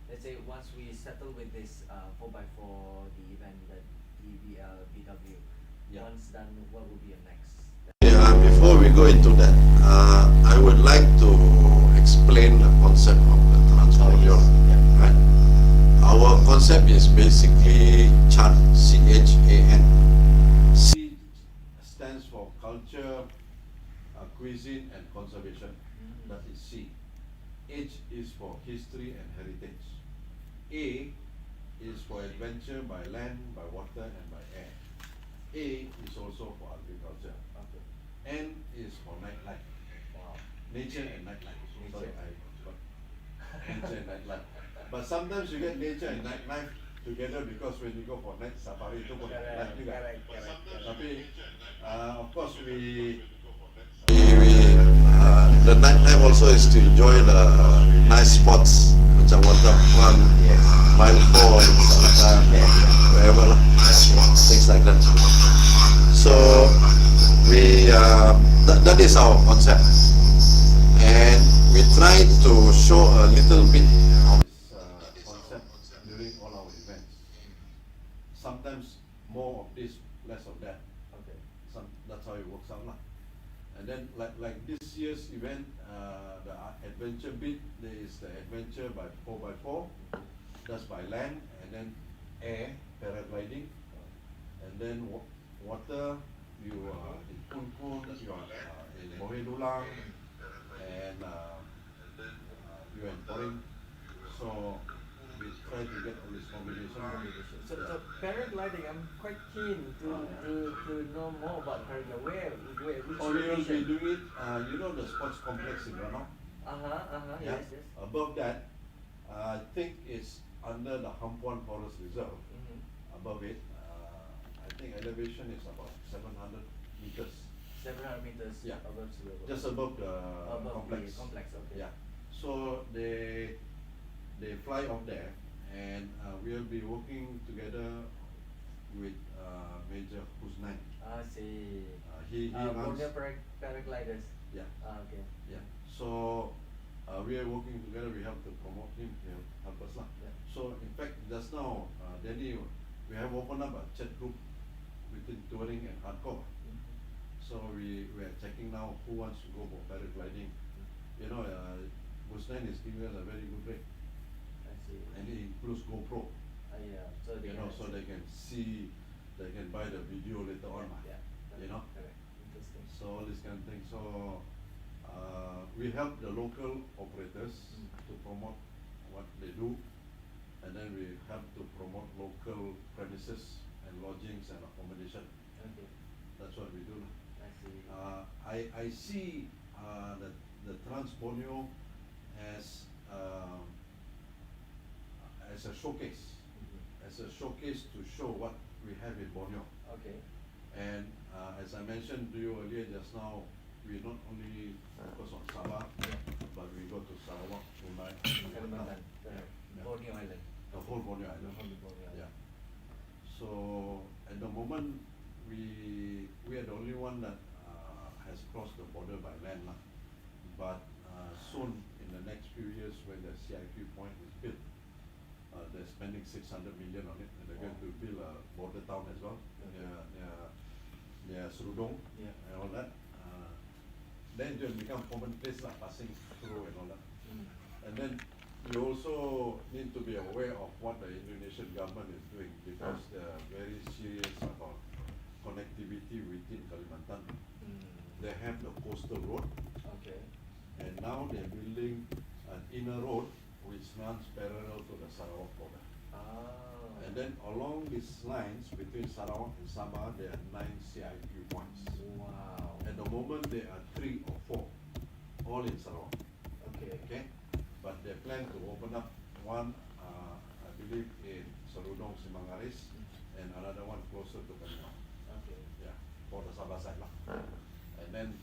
let's say, once we settle with this 4x4, the event, the BW, Yeah. once done, what will be your next? Yeah, before we go into that, I would like to explain the concept of the transport. Right? Our concept is basically CHAN, CHAN. C stands for culture, cuisine, and conservation. That is C. H is for history and heritage. A is for adventure by land, by water, and by air. A is also for agriculture. Okay. N is for nightlife. Wow. Nature and nightlife. Sorry, Nature. I forgot. Nature and nightlife. But sometimes you get nature and nightlife together because when you go for night safari itu pun Correct, night juga. correct. Tapi of course the night time also is to enjoy the nice spots macam waterfront, mile four, wherever lah, things like that. So that is our concept, and we try to show a little bit of this concept during all our events. Sometimes more of this, less of that. Okay. That's how it works out lah. And then like this year's event, the adventure bit, there is the adventure by 4x4, that's by land, and then air, paragliding, and then water, you are in Kun, you are in Mohedulang, and you are in Poring. So we try to get all this combination. So paragliding, I'm quite keen to know more about paragliding. Which Oh, we will be location? doing it, you know the sports complex in Borneo? Yes. Above that, I think it's under the Hampuan Forest Reserve. Above it, I think elevation is about 700 meters. 700 meters. Yeah. Above sea level. Just above the above complex. the complex. Okay. Yeah. So they fly off there, and we'll be working together with Major Husnain. I see. He runs. Borneo paragliders. Yeah. Okay. Yeah. So we are working together. We have to promote him. He will help us lah. Yeah. So in fact, just now, Danny, we have opened up a chat group between touring and hardcore. So we are checking now who wants to go for paragliding. You know, Husnain is giving us a very good rate, I see. and it includes GoPro. Yeah. So they You know, so they can see, they can buy the video later on. Yeah. You know. Correct. Interesting. So all this kind of thing. So we help the local operators to promote what they do, and then we help to promote local premises and lodgings and accommodation. Okay. That's what we do. I see. I see that the Trans Borneo as a showcase, to show what we have in Borneo. Okay. And as I mentioned to you earlier just now, we not only focus on Sabah, but we go to Sarawak, Brunei, Kalimantan. Yeah. Borneo Island. the whole Borneo The Island. whole Borneo Island. Yeah. So at the moment, we are the only one that has crossed the border by land lah. But soon, in the next few years, when the CIQ point is built, they're spending 600 million on it, and they're going to build a border town as well near Serudong Yeah. and all that. Then it will become common place lah, passing through and all that. And then you also need to be aware of what the Indonesian government is doing, because they are very serious about connectivity within Kalimantan. They have the coastal road, Okay. and now they're building an inner road which runs parallel to the Sarawak border. Ah. And then along these lines between Sarawak and Sabah, there are 9 CIQ points. Wow. At the moment, there are 3 or 4, all in Sarawak. Okay. Okay, but they plan to open up one, I believe, in Serudong, Simangaris, and another one closer to Penang. Okay. Yeah, for the Sabah side lah. And then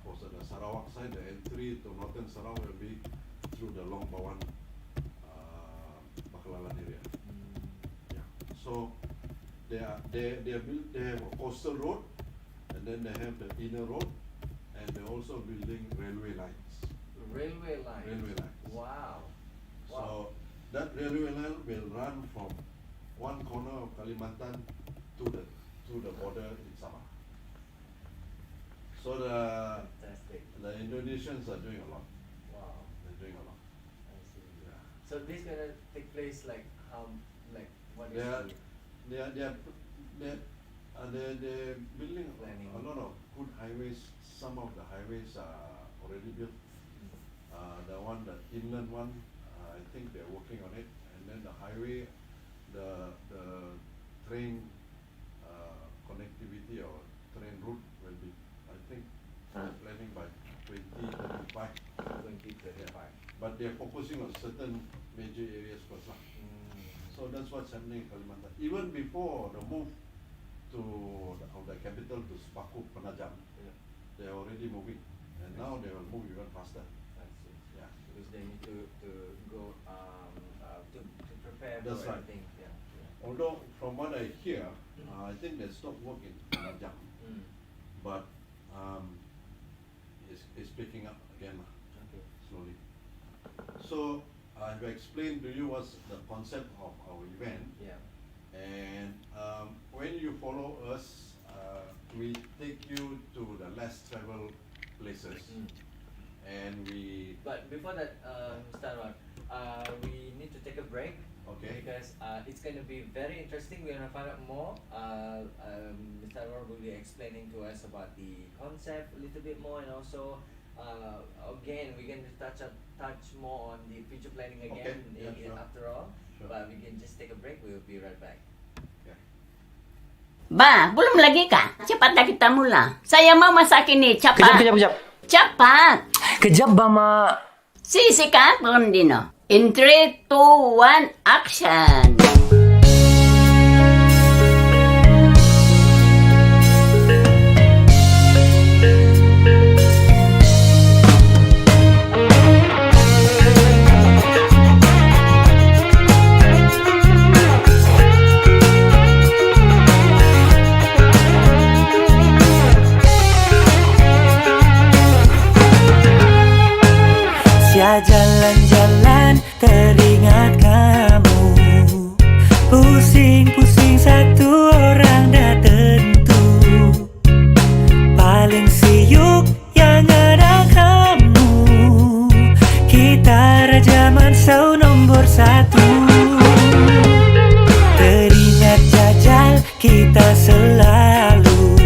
for the Sarawak side, the entry to northern Sarawak will be through the Long Bawan, Baklalan area. Yeah. So they have a coastal road, and then they have the inner road, and they're also building railway lines. Railway line. Railway lines. Wow. So that railway line will run from one corner of Kalimantan to the border in Sabah. So Fantastic. the Indonesians are doing a lot. Wow. They're doing a lot. I see. Yeah. So this gonna take place like what is They're the they're building Planning. a lot of good highways. Some of the highways are already built. The one, the inland one, I think they're working on it. And then the highway, the train connectivity or train route will be, I think, planning by 2035. 2035? But they're focusing on certain major areas first lah. So that's what's happening in Kalimantan. Even before the move to the capital to Sepaku Penajam, Yeah. they're already moving, and now they will move even faster. I see. Yeah. Because they need to go to prepare That's for right. everything. Yeah. Yeah. Although from what I hear, I think they stopped work in Penajam, Mm. but it's picking up again Okay. slowly. So I've explained to you what's the concept of our event, Yeah. and when you follow us, we take you to the less traveled places, Mm. and we But before that, Mr. Anuar, we need to take a break. Okay. Because it's going to be very interesting. We're going to find out more. Mr. Anuar will be explaining to us about the concept a little bit more, and also again we're going to touch more on the future planning again. Okay. Yeah, sure. After all, Sure. but we can just take a break. We'll be right back. Ba, belum lagi kah? Cepatlah kita mula. Saya mau masak ini, cepat. Kejap. Cepat. Kejap, ba, Mak. Sikat Bondino. In 3, 2, 1, action. Sia jalan-jalan teringat kamu. Pusing-pusing satu orang dah tentu. Paling siuk yang ada kamu. Kita raja mansau nombor 1. Teringat jajal kita selalu.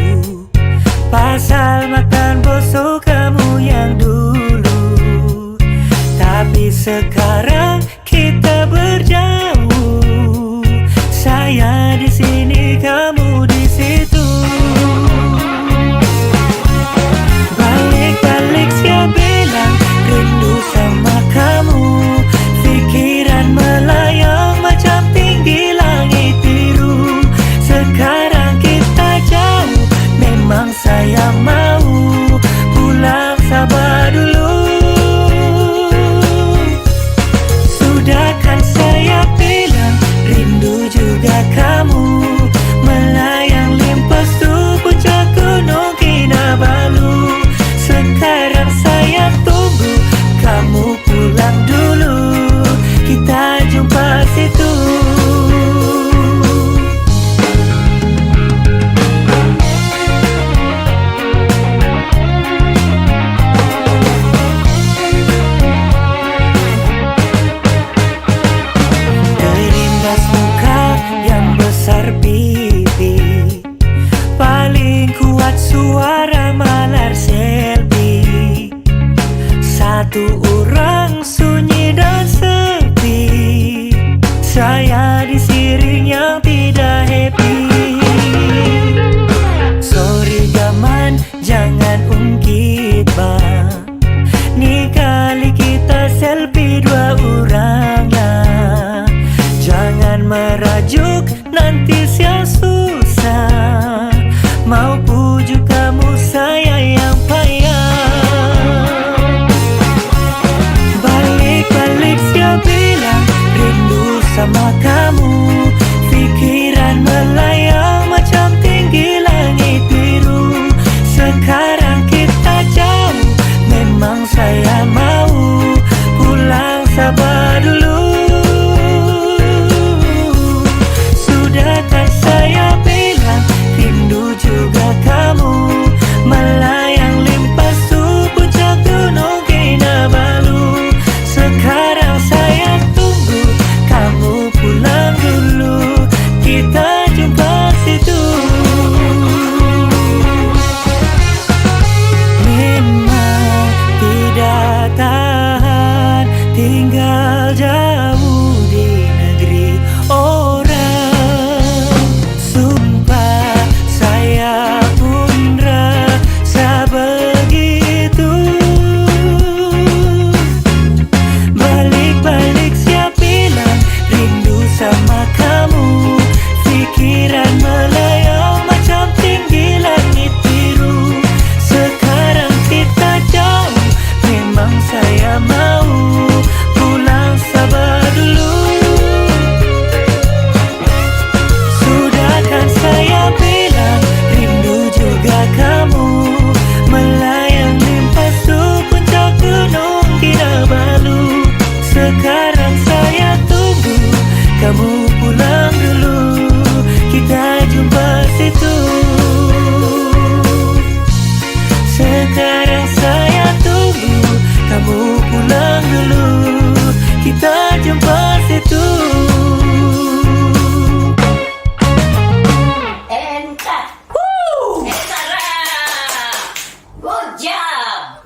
Pasal makan bosok kamu yang dulu. Tapi sekarang kita berjauh. Saya di sini, kamu di situ. Balik-balik saya bilang rindu sama kamu. Pikiran melayang macam tinggi langit biru. Sekarang kita jauh, memang saya mau pulang Sabah dulu.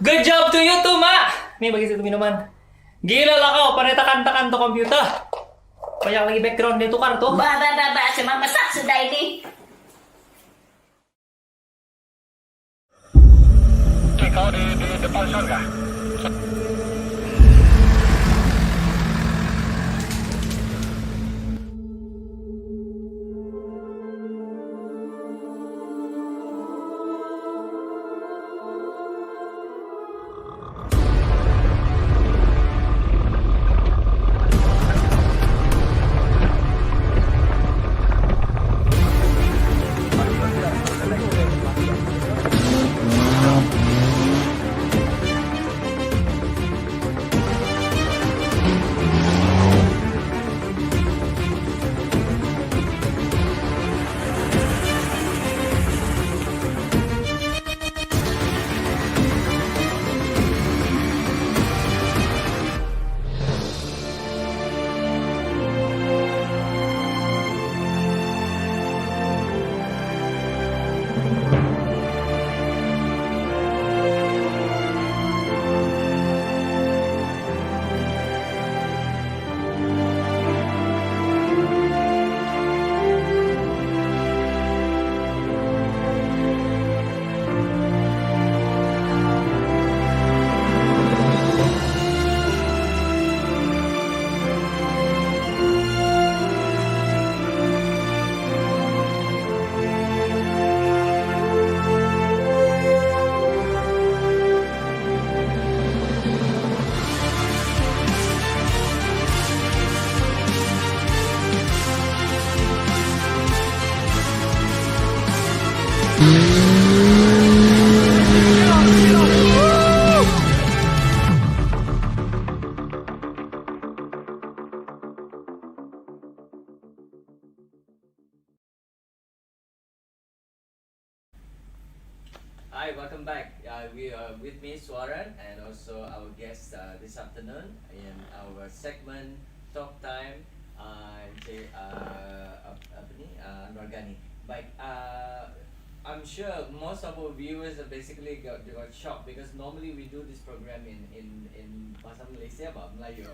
Good job to you too, Ma! May bagi sa minuman. Gila lah kau, paneta-kantakan to komputer. Banyak lagi background dia tukar tuh. Ba, sumamasak sudah ini. Kau di depan surga. Hi, welcome back. We are with me, Suaran, and also our guest this afternoon in our segment Talk Time. Anuar Ghani. Baik, I'm sure most of our viewers are basically got shocked because normally we do this program in bahasa Malaysia, Malayu.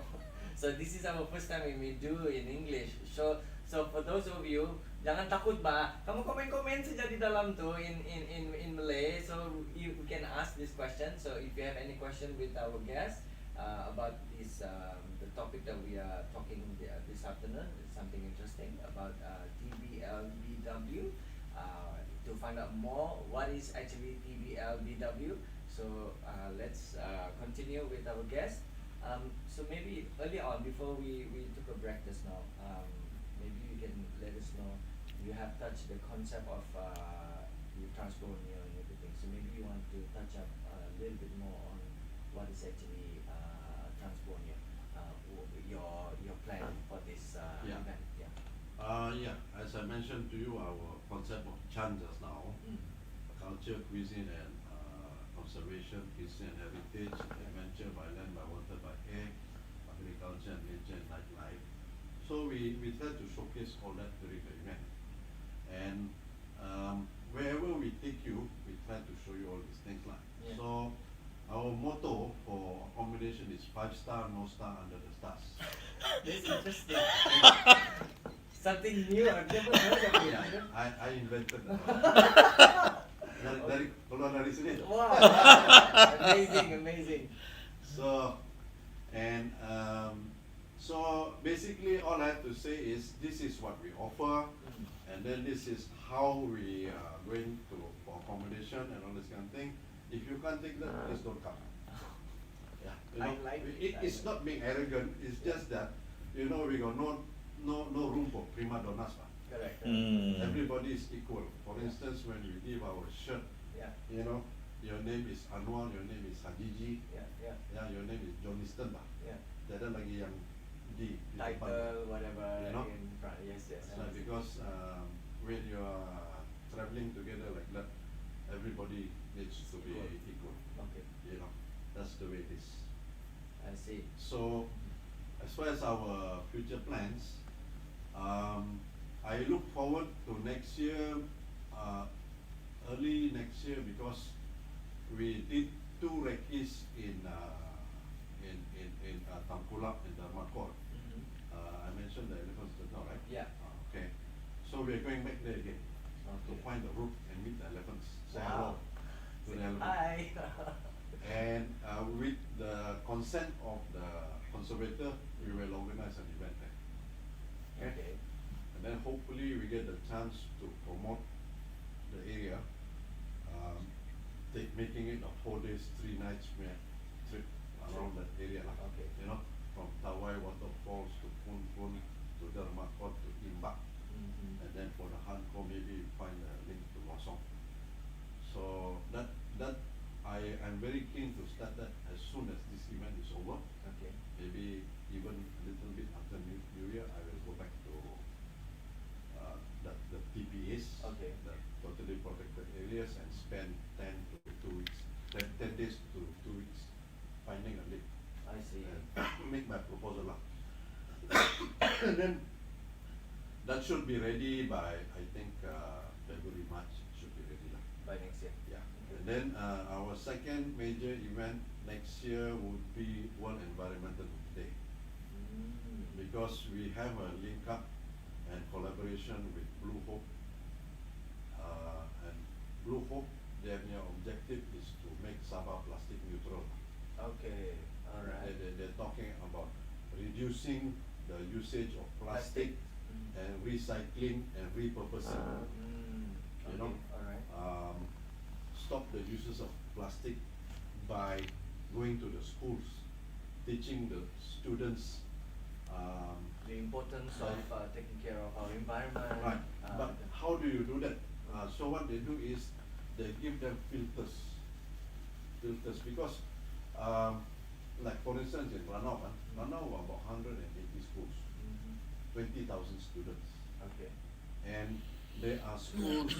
So this is our first time we do in English. So for those of you, jangan takut kamu komen saja di dalam tu in Malay. So you can ask this question. So if you have any question with our guest about this the topic that we are talking this afternoon, something interesting about TBLBW. To find out more what is actually TBLBW. So let's continue with our guest. So maybe early on, before we took a break just now, maybe you can let us know. You have touched the concept of the transborneo and everything. So maybe you want to touch up a little bit more on what is actually transborneo. Your plan for this event. Yeah, as I mentioned to you, our concept of Chan just now, culture, cuisine, and conservation, history and heritage, adventure by land, by water, by air, agriculture, and nature, and nightlife. So we try to showcase all that during the event. And wherever we take you, we try to show you all these things. Yeah. So our motto for accommodation is 5-star, no star under the stars. This is interesting. Something new. I've never heard of it. Yeah, I invented that. Keluar dari sini. Wow, amazing. So basically all I have to say is this is what we offer, and then this is how we are going to for accommodation and all this kind of thing. If you can't take that, please don't come. Yeah, I like it. It's not being arrogant. It's just that we got no room for prima donnas. Correct. Everybody is equal. For instance, when we give our shirt, Yeah. Your name is Anwar, your name is Hadiji, Yeah. your name is Johnston. Yeah. Ada lagi yang di depan. Title, whatever. You know? In front. Yes. So because when you are traveling together like that, everybody needs to be equal. Okay. That's the way it is. I see. So as far as our future plans, I look forward to next year, early next year, because we did 2 recce's in Tangkulak and Dharmakot. I mentioned the elephants just now, right? Yeah. Okay. So we are going back there again to find the route and meet the elephants. Say hello to the elephants. Hi. And with the consent of the conservator, we will organize an event there. Okay. And then hopefully we get the chance to promote the area, making it a 4 days, 3 nights trip around that area. Okay. You know, from Tawai waterfalls to Pun Pun to Dharmakot to Imbak. And then for the Hanko maybe find a link to Wasong. So that I'm very keen to start that as soon as this event is over. Okay. Maybe even a little bit after New Year, I will go back to the TPAs, Okay. the totally protected areas, and spend 10 to 2 weeks, 10 days to 2 weeks finding a link I see. and make my proposal. And then that should be ready by, I think, February, March, it should be ready. By next year. Yeah. And then our second major event next year would be World Environmental Day, because we have a link up and collaboration with Blue Hope. And Blue Hope, their objective is to make Sabah plastic neutral. Okay. All right. They're talking about reducing the usage of plastic and recycling and repurposing. You know, All right. stop the uses of plastic by going to the schools, teaching the students. The importance of taking care of our environment. Right, but how do you do that? So what they do is they give them filters because like for instance in Ranau, Ranau about 180 schools, 20,000 students, Okay. and there are schools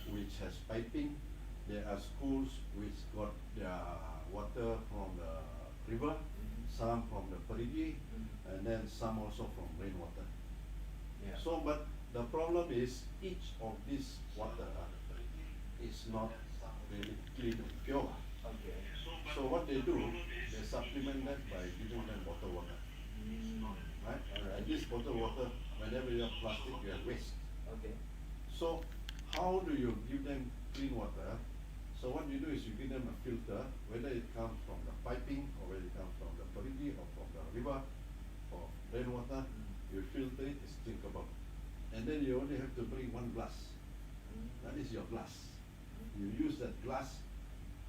which has piping, there are schools which got their water from the river, some from the perigi, and then some also from rainwater. Yeah. So, but the problem is each of these water is not really clean and pure. Okay. So what they do, they supplement that by giving them bottled water, right? And this bottled water, whenever you have plastic, you have waste. Okay. So how do you give them clean water? So what you do is you give them a filter, whether it comes from the piping or whether it comes from the perigi or from the river or rainwater, you filter it, it's drinkable. And then you only have to bring 1 glass. That is your glass. You use that glass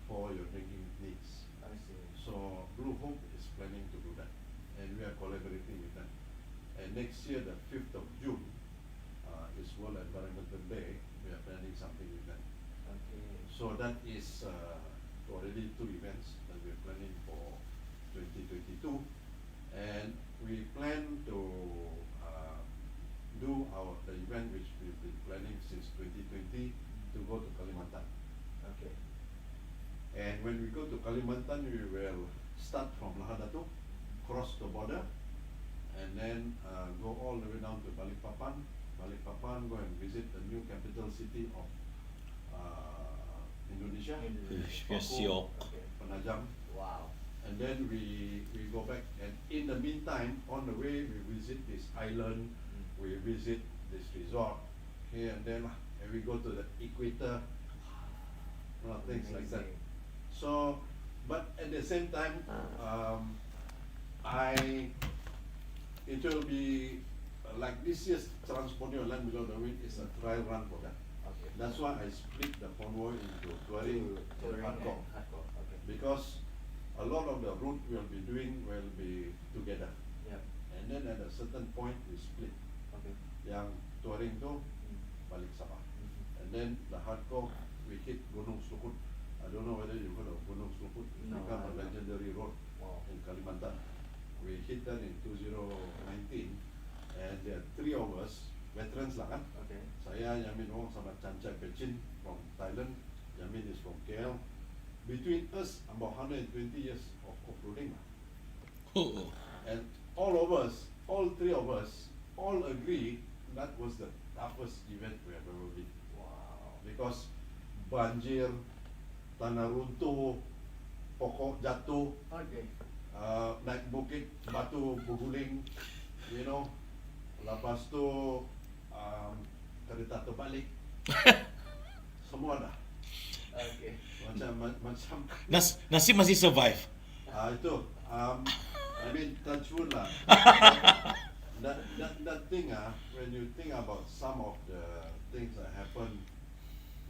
for your drinking needs. I see. So Blue Hope is planning to do that, and we are collaborating with them. And next year, the 5th of June, is World Environmental Day. We are planning something with them. Okay. So that is already 2 events that we are planning for 2022, and we plan to do the event which we've been planning since 2020 to go to Kalimantan. Okay. And when we go to Kalimantan, we will start from Lahadatu, cross the border, and then go all the way down to Balikpapan. Balikpapan, go and visit the new capital city of Indonesia, Siok. Okay. Penajam. Wow. And then we go back, and in the meantime, on the way, we visit this island, we visit this resort here and there, and we go to the equator, things like that. Amazing. So, but at the same time, it will be like this year's Transborneo Land Below the Wind is a trial run for that. Okay. That's why I split the convoy into touring and Touring and hardcore, hardcore. Okay. because a lot of the route we'll be doing will be together, Yeah. and then at a certain point we split. Okay. Yang touring tu balik Sabah, and then the hardcore we hit Gunung Slukut. I don't know whether you heard of Gunung Slukut. It's No, become a I haven't. legendary road Wow. in Kalimantan. We hit that in 2019, and there are 3 of us, veterans lah kan. Okay. Saya, Yamin Wong sama Chancai Pechin from Thailand. Yamin is from KL. Between us, about 120 years of off-roading lah. Oh, And all of us, all 3 of us, all agree that was the toughest event we have ever been. Wow. Because banjir, tanah runtuh, pokok jatuh, Okay. naik bukit, batu berguling, you know. Lepas tu kereta terbalik. Semua dah. Okay. Macam Nasib masih survive. itu I mean touch wood lah. that thing when you think about some of the things that happened,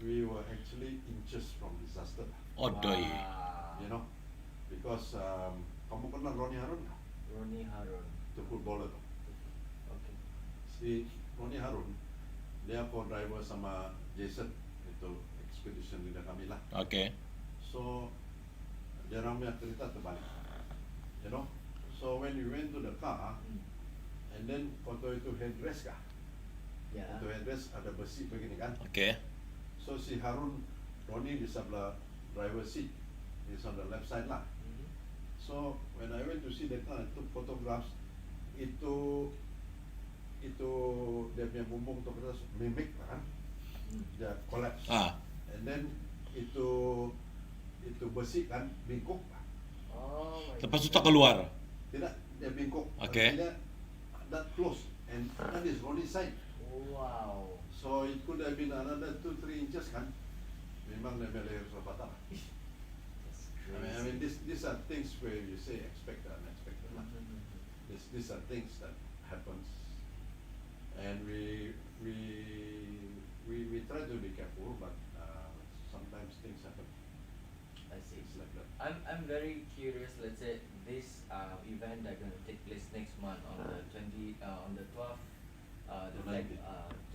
we were actually inches from disaster. Odoi. Wow. You know, because kamu kenal Ronnie Harun nggak? Ronnie Harun. Itu footballer tuh. Okay. Si Ronnie Harun, dia co-driver sama Jason itu expedition leader kami lah. Okay. So dia ramai cerita terbalik, you know. So when we went to the car, and then foto itu headrest kah? Yeah. Itu headrest ada besi begini kan. Okay. So si Harun, Ronnie di sebelah driver seat, is on the left side lah. So when I went to see the car, I took photographs. Itu dia punya bumbung tu kita mimik kan, dia collapse. And then itu besi kan bingkuk. Oh my Lepas tu God. tak keluar. Tidak, dia bingkuk. Okay. Artinya that close, and that is Ronnie's side. Wow. So it could have been another 2-3 inches kan. Memang dia punya leher sudah patah. That's I mean these are things where you say expected and unexpected lah. These are things that happens, and we try to be careful, but sometimes things happen. I see. It's like that. I'm very curious. Let's say this event are going to take place next month on the 12th, The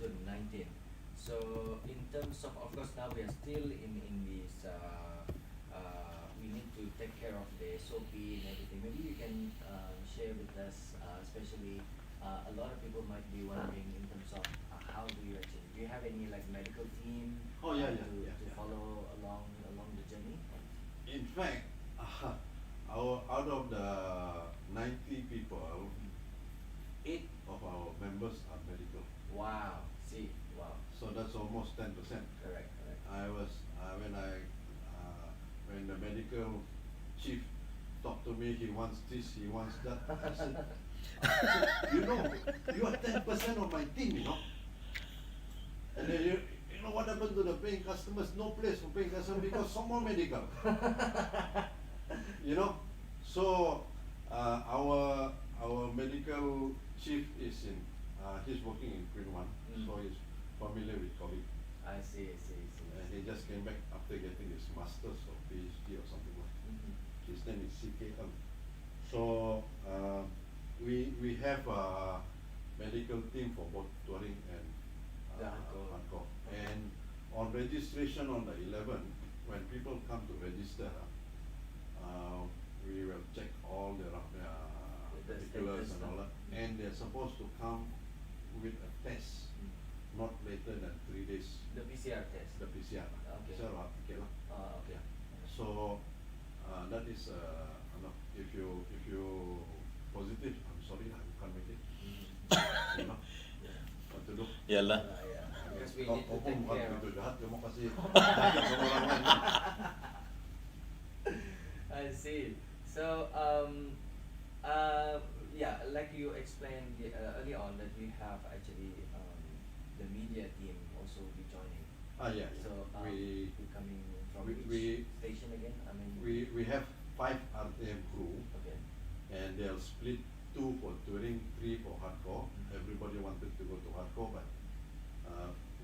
to 19th. So in terms of course now we are still in this we need to take care of the SOP and everything. Maybe you can share with us, especially a lot of people might be wondering in terms of how do you actually, do you have any like medical team Oh, yeah, to yeah. follow along the journey? In fact, out of the 90 people, 8 of our members are medical. Wow. See. Wow. So that's almost 10%. Correct. I was when the medical chief talked to me, he wants this, he wants that. I said, you know, you are 10% of my team, you know. And then you know what happened to the paying customers? No place for paying customers because some more medical. You know, so our medical chief is in he's working in Queen One, so he's familiar with COVID. I see. And he just came back after getting his master's or PhD or something like that. His name is CKM. So we have a medical team for both touring and The hardcore. And on registration on the 11th, when people come to register, we will check all their particulars and all that. And they're supposed to come with a test, not later than 3 days. The PCR test. The PCR. Okay. PCR or ticket lah. Okay. So that is if you positive, I'm sorry lah, you can't make it. You know what to do. Yalah. Yeah. Because we Kau need to pun take bukan care begitu of. jahat, kamu kasih sakit sama orang lain. I see. So yeah, like you explained early on that we have actually the media team also will be joining. Yeah. So we coming from we- which station again? I mean. we have 5 RTM crew, Okay. and they'll split 2 for touring, 3 for hardcore. Everybody wanted to go to hardcore, but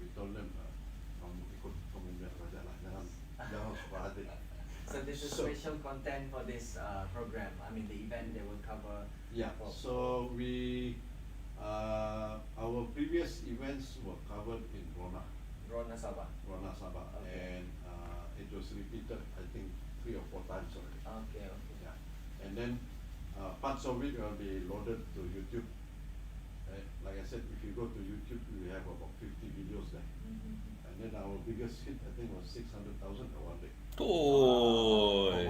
we told them kamu ikut komitmen saja lah, jangan suka hati. So this is So- special content for this program. I mean the event they will cover. Yeah, so our previous events were covered in Rona Sabah. Sabah, Okay. and it was repeated I think 3 or 4 times already. Okay. Yeah, and then parts of it will be loaded to YouTube. Like I said, if you go to YouTube, we have about 50 videos there. And then our biggest hit I think was 600,000 in one day. Oi.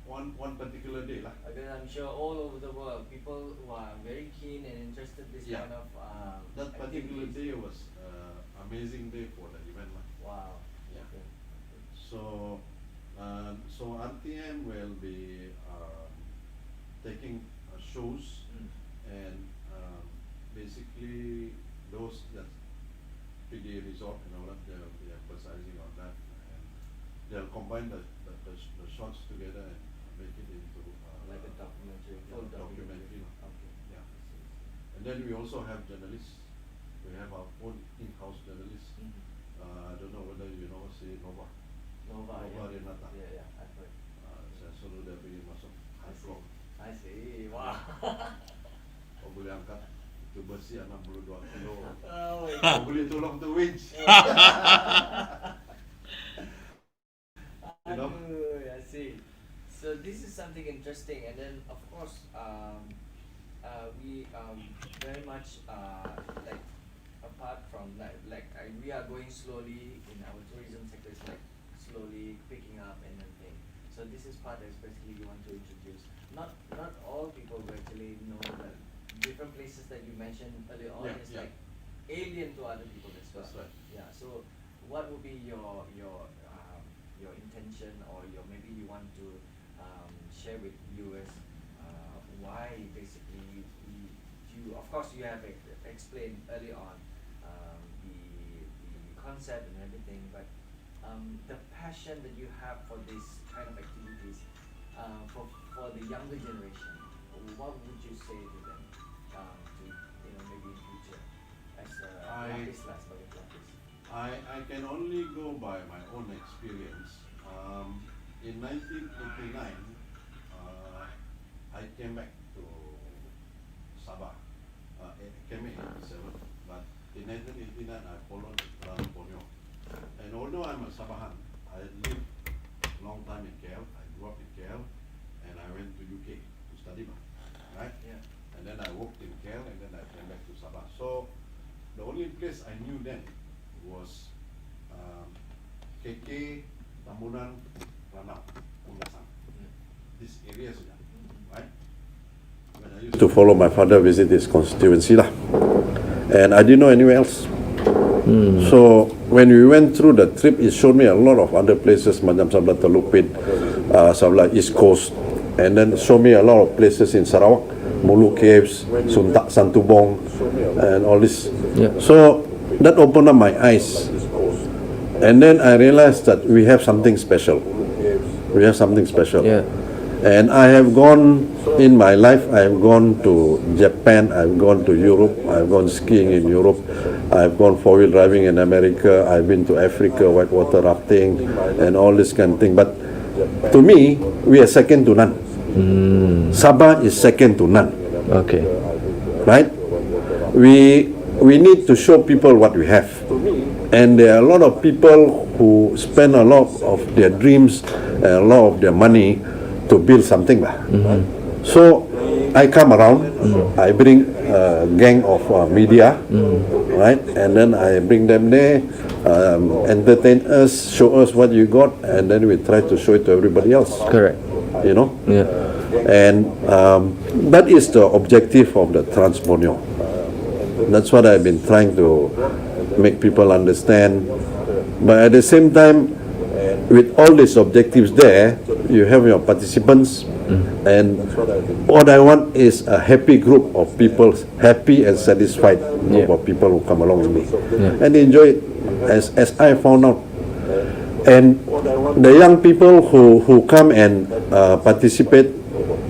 One particular day lah. Because I'm sure all over the world, people who are very keen and interested in this Yeah. kind of That particular activities. day was amazing day for the event lah. Wow. Yeah. Okay. So So RTM will be taking shows and basically those that PD resort and all that, they'll be emphasizing on that, and they'll combine the shots together and make it into Like a documentary, full documentary. Okay. Yeah. And then we also have journalists. We have our own in-house journalists. I don't know whether you know, say Nova. Nova, Nova yeah. Renata. Yeah, I've heard. Saya suruh dia pergi masuk high floor. I see. Wow. Kau boleh angkat itu besi 62 kilo. Oh my Kau boleh tolong tu winch. You know? Aduh, I see. So this is something interesting, and then of course, we very much like apart from we are going slowly in our tourism sector. It's like slowly picking up and everything. So this is part that especially we want to introduce. Not all people who actually know the different places that you mentioned earlier on. Yeah, It's yeah. like alien to other people as well. That's right. Yeah. So what would be your intention, or maybe you want to share with viewers why basically you of course you have explained early on the concept and everything, but the passion that you have for this kind of activities for the younger generation, what would you say to them to maybe in future as a lapis lah, sebagai pelapis? I can only go by my own experience. In 1989, I came back to Sabah. I came in 87, but in 1989 I followed around Borneo. And although I'm a Sabahan, I lived a long time in KL. I grew up in KL, and I went to UK to study, right? Yeah. And then I worked in KL, and then I came back to Sabah. So the only place I knew then was KK, Tambunan, Ranau, Pungasang. This area saja, right? When I used to follow my father visit his constituency lah, and I didn't know anywhere else. So when we went through the trip, it showed me a lot of other places, macam Sabah Telupit, Sabah East Coast, and then showed me a lot of places in Sarawak, Mulu Caves, Suntak Santubong, and all this. Yeah. So that opened up my eyes. And then I realized that we have something special. We have something special. Yeah. And I have gone, in my life, I have gone to Japan, I've gone to Europe, I've gone skiing in Europe, I've gone four-wheel driving in America, I've been to Africa, whitewater rafting, and all this kind of thing. But to me, we are second to none. Sabah is second to none. Okay. Right? We need to show people what we have. And there are a lot of people who spend a lot of their dreams and a lot of their money to build something. So I come around, I bring a gang of media, right? And then I bring them there, entertain us, show us what you got, and then we try to show it to everybody else. Correct. You know? Yeah. And that is the objective of the Trans Borneo. That's what I've been trying to make people understand. But at the same time, with all these objectives there, you have your participants, and what I want is a happy group of people, happy and satisfied group of people who come along with me and enjoy it as I found out. And the young people who come and participate,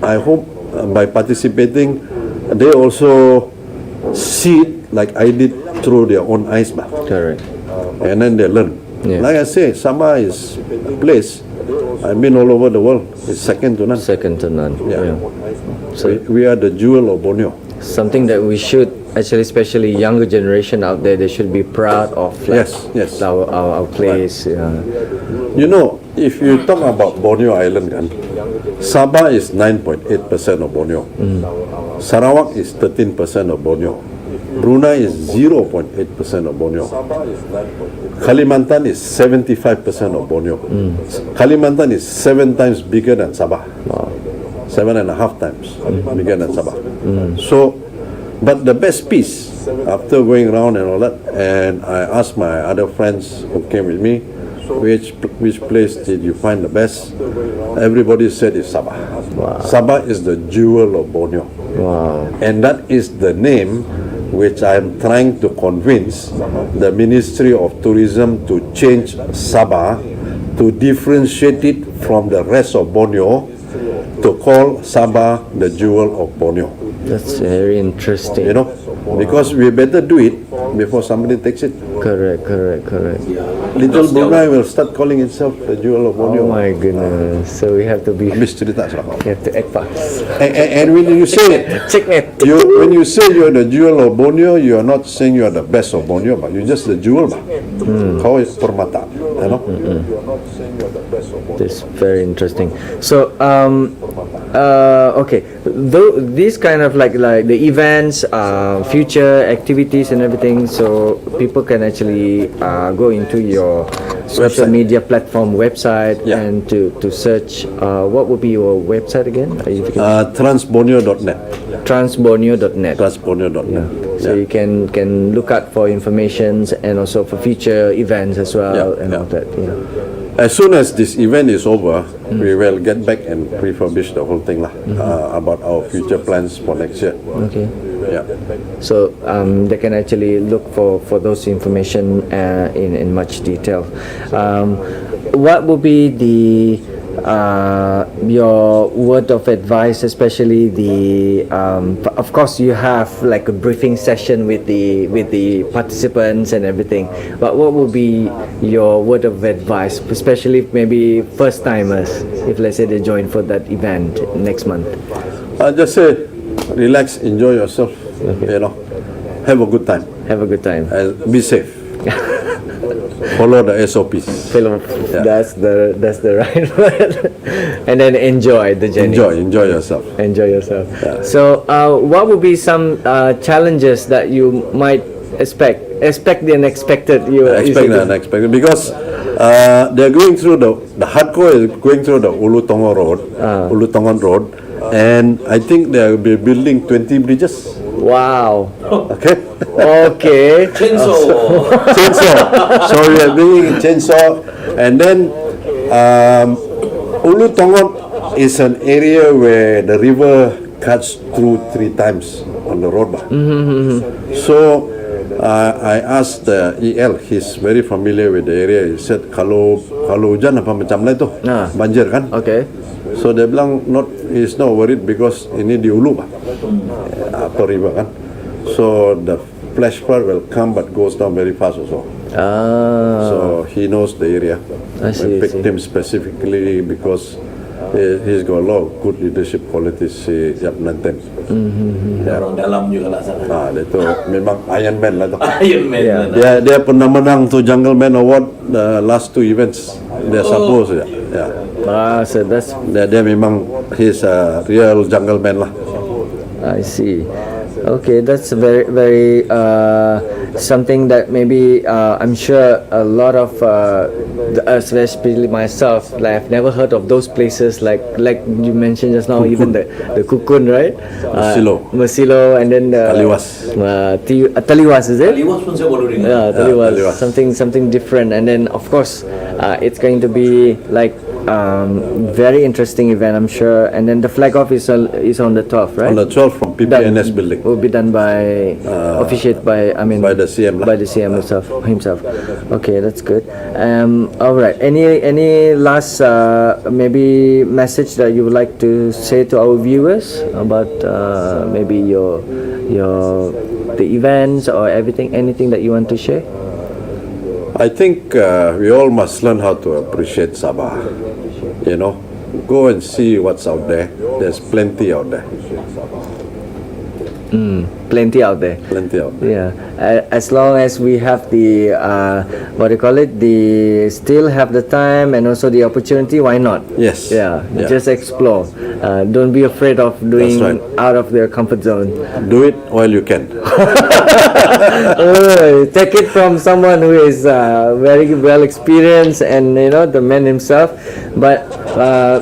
I hope by participating, they also see it like I did through their own eyes. Correct. And then they learn. Yeah. Like I say, Sabah is a place, I've been all over the world, it's second to none. Second to none. Yeah. So We are the jewel of Borneo. something that we should actually, especially younger generation out there, they should be proud of. Like, Yes. Our place. You know, if you talk about Borneo Island, Sabah is 9.8% of Borneo. Sarawak is 13% of Borneo. Brunei is 0.8% of Borneo. Kalimantan is 75% of Borneo. Kalimantan is 7 times bigger than Sabah. 7.5 times bigger than Sabah. So, but the best piece, after going around and all that, and I asked my other friends who came with me, which place did you find the best? Everybody said it's Sabah. Sabah is the jewel of Borneo. Wow. And that is the name which I am trying to convince the Ministry of Tourism to change Sabah to differentiate it from the rest of Borneo, to call Sabah the jewel of Borneo. That's very interesting. You know, because we better do it before somebody takes it. Correct. Little Brunei will start calling itself the jewel of Borneo. Oh my goodness. So we have to be. Habis cerita salah. We have to act fast. And when you say Checkmate. when you say you're the jewel of Borneo, you are not saying you are the best of Borneo, but you're just the jewel, bah. Kau permata, you know. This is very interesting. So, okay, these kind of like the events, future activities and everything. So people can actually go into your social Website. media platform website Yeah. and to search. What would be your website again? Transborneo.net. Transborneo.net. Transborneo.net. So you can look out for informations and also for future events as well Yeah, and yeah. all that. Yeah. As soon as this event is over, we will get back and refurbish the whole thing lah, about our future plans for next year. Okay. Yeah. So they can actually look for those information in much detail. What would be the your word of advice, especially the of course you have like a briefing session with the participants and everything, but what would be your word of advice, especially maybe first timers, if let's say they join for that event next month? Just say, relax, enjoy yourself, you know, have a good time, Have a good time. be safe, follow the SOPs. Yeah. That's the right word. And then enjoy the journey. Enjoy yourself. Enjoy yourself. Yeah. So, what would be some challenges that you might expect the unexpected? Expect the unexpected, because they're going through the hardcore is going through the Ulu Tongon Road, and I think they'll be building 20 bridges. Wow. Okay. Okay. Chainsaw. So we are bringing chainsaw, and then Ulu Tongon is an area where the river cuts through 3 times on the road. So I asked the EL, he's very familiar with the area. He said kalau hujan apa macam lah itu, banjir kan? Okay. So dia bilang he's not worried because ini di ulu upper river kan. So the flash flood will come but goes down very fast also. So he knows the area. I see, We picked him specifically because he's got a lot of good leadership qualities, si Yap Nanten. Orang dalam juga lah sana. Dia tu memang Iron Man lah tu. Iron Man. Dia pernah menang tu Jungle Man Award the last 2 events. Dia sapu saja. Yeah. So that's, Dia memang he's a real jungle man lah. I see. Okay, that's very something that maybe I'm sure a lot of especially myself, like I've never heard of those places like you mentioned just now, even the Kukun, right? Masilo, and then Taliwas. Taliwas, is it? Taliwas pun saya baru dengar. Yeah, Taliwas. Taliwas. Something different, and then of course it's going to be like very interesting event, I'm sure. And then the flag off is on the 12th, right? On the 12th from PPNS building. Will be done by officiate by by the CM lah. by the CM himself. Okay, that's good. All right. Any last maybe message that you would like to say to our viewers about maybe the events or anything that you want to share? I think we all must learn how to appreciate Sabah. You know, go and see what's out there. There's plenty out there. Plenty out there. Plenty out there. Yeah, as long as we have the still have the time and also the opportunity, why not? Yes. Yeah, Yeah. just explore. Don't be afraid of doing right. out of their comfort zone. Do it while you can. Take it from someone who is very well experienced and the man himself. But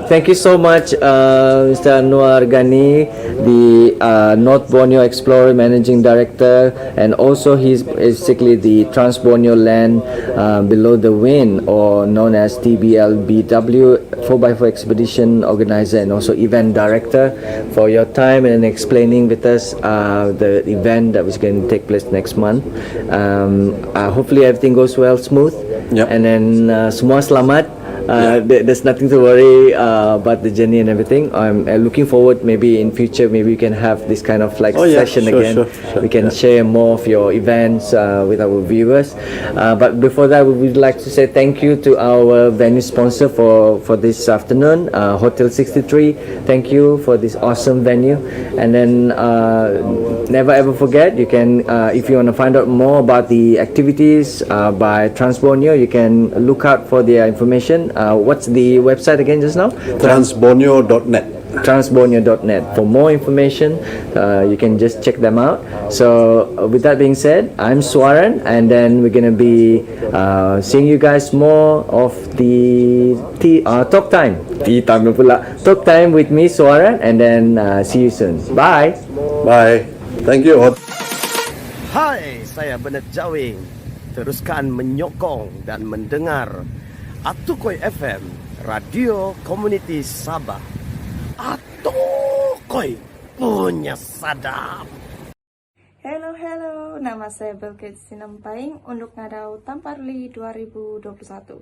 thank you so much, Mr. Anuar Ghani, the North Borneo Borneo Explorer Managing Director, and also he's basically the Trans Borneo Land Below the Wind, or known as TBLBW 4x4 Expedition Organizer, and also Event Director, for your time and explaining with us the event that was going to take place next month. Hopefully everything goes well, smooth. Yep. And then semua selamat. There's nothing to worry about the journey and everything. I'm looking forward, maybe in future, maybe we can have this kind of like session again. We can share more of your events with our viewers. But before that, we would like to say thank you to our venue sponsor for this afternoon, Hotel 63. Thank you for this awesome venue. And then never ever forget, you can, if you want to find out more about the activities by Trans Borneo, you can look out for their information. What's the website again just now? Transborneo.net. Transborneo.net. For more information, you can just check them out. So with that being said, I'm Suaran, and then we're gonna be seeing you guys more of the talk time. Tea time pula. Talk time with me, Suaran, and then see you soon. Bye. Bye. Thank you. Hai, saya Bernard Jawing. Teruskan menyokong dan mendengar Atukoi FM, Radio Komuniti Sabah. Atukoi punya sadap. Hello, nama saya Belkit Sinampaing untuk ngadau Tamparli 2021.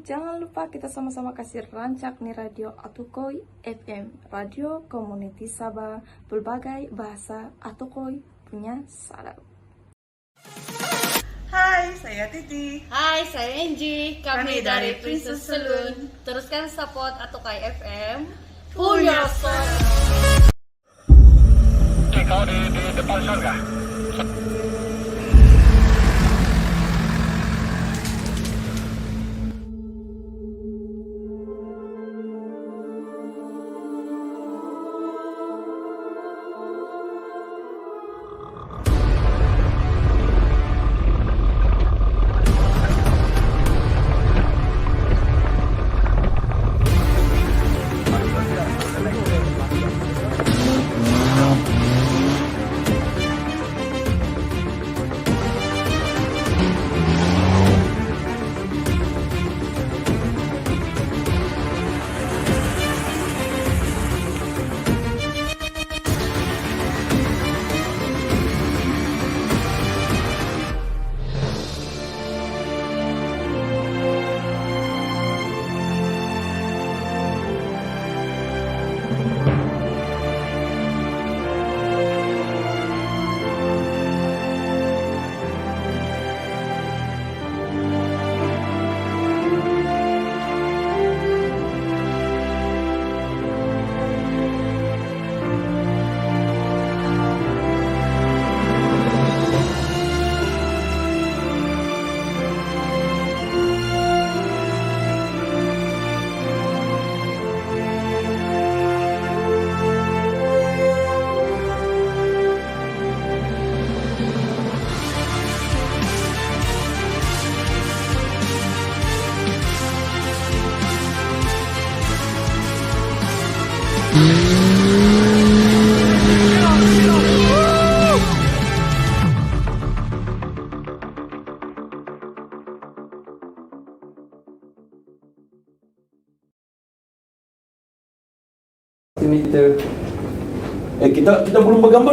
Jangan lupa kita sama-sama kasih rancak nih radio Atukoi FM, Radio Komuniti Sabah, berbagai bahasa Atukoi punya sadap. Hai, saya Titi. Hai, saya Angie. Kami dari Princess Saloon. Teruskan support Atukai FM. Punya suara. Kau di depan surga. Kita belum bergambar lagi.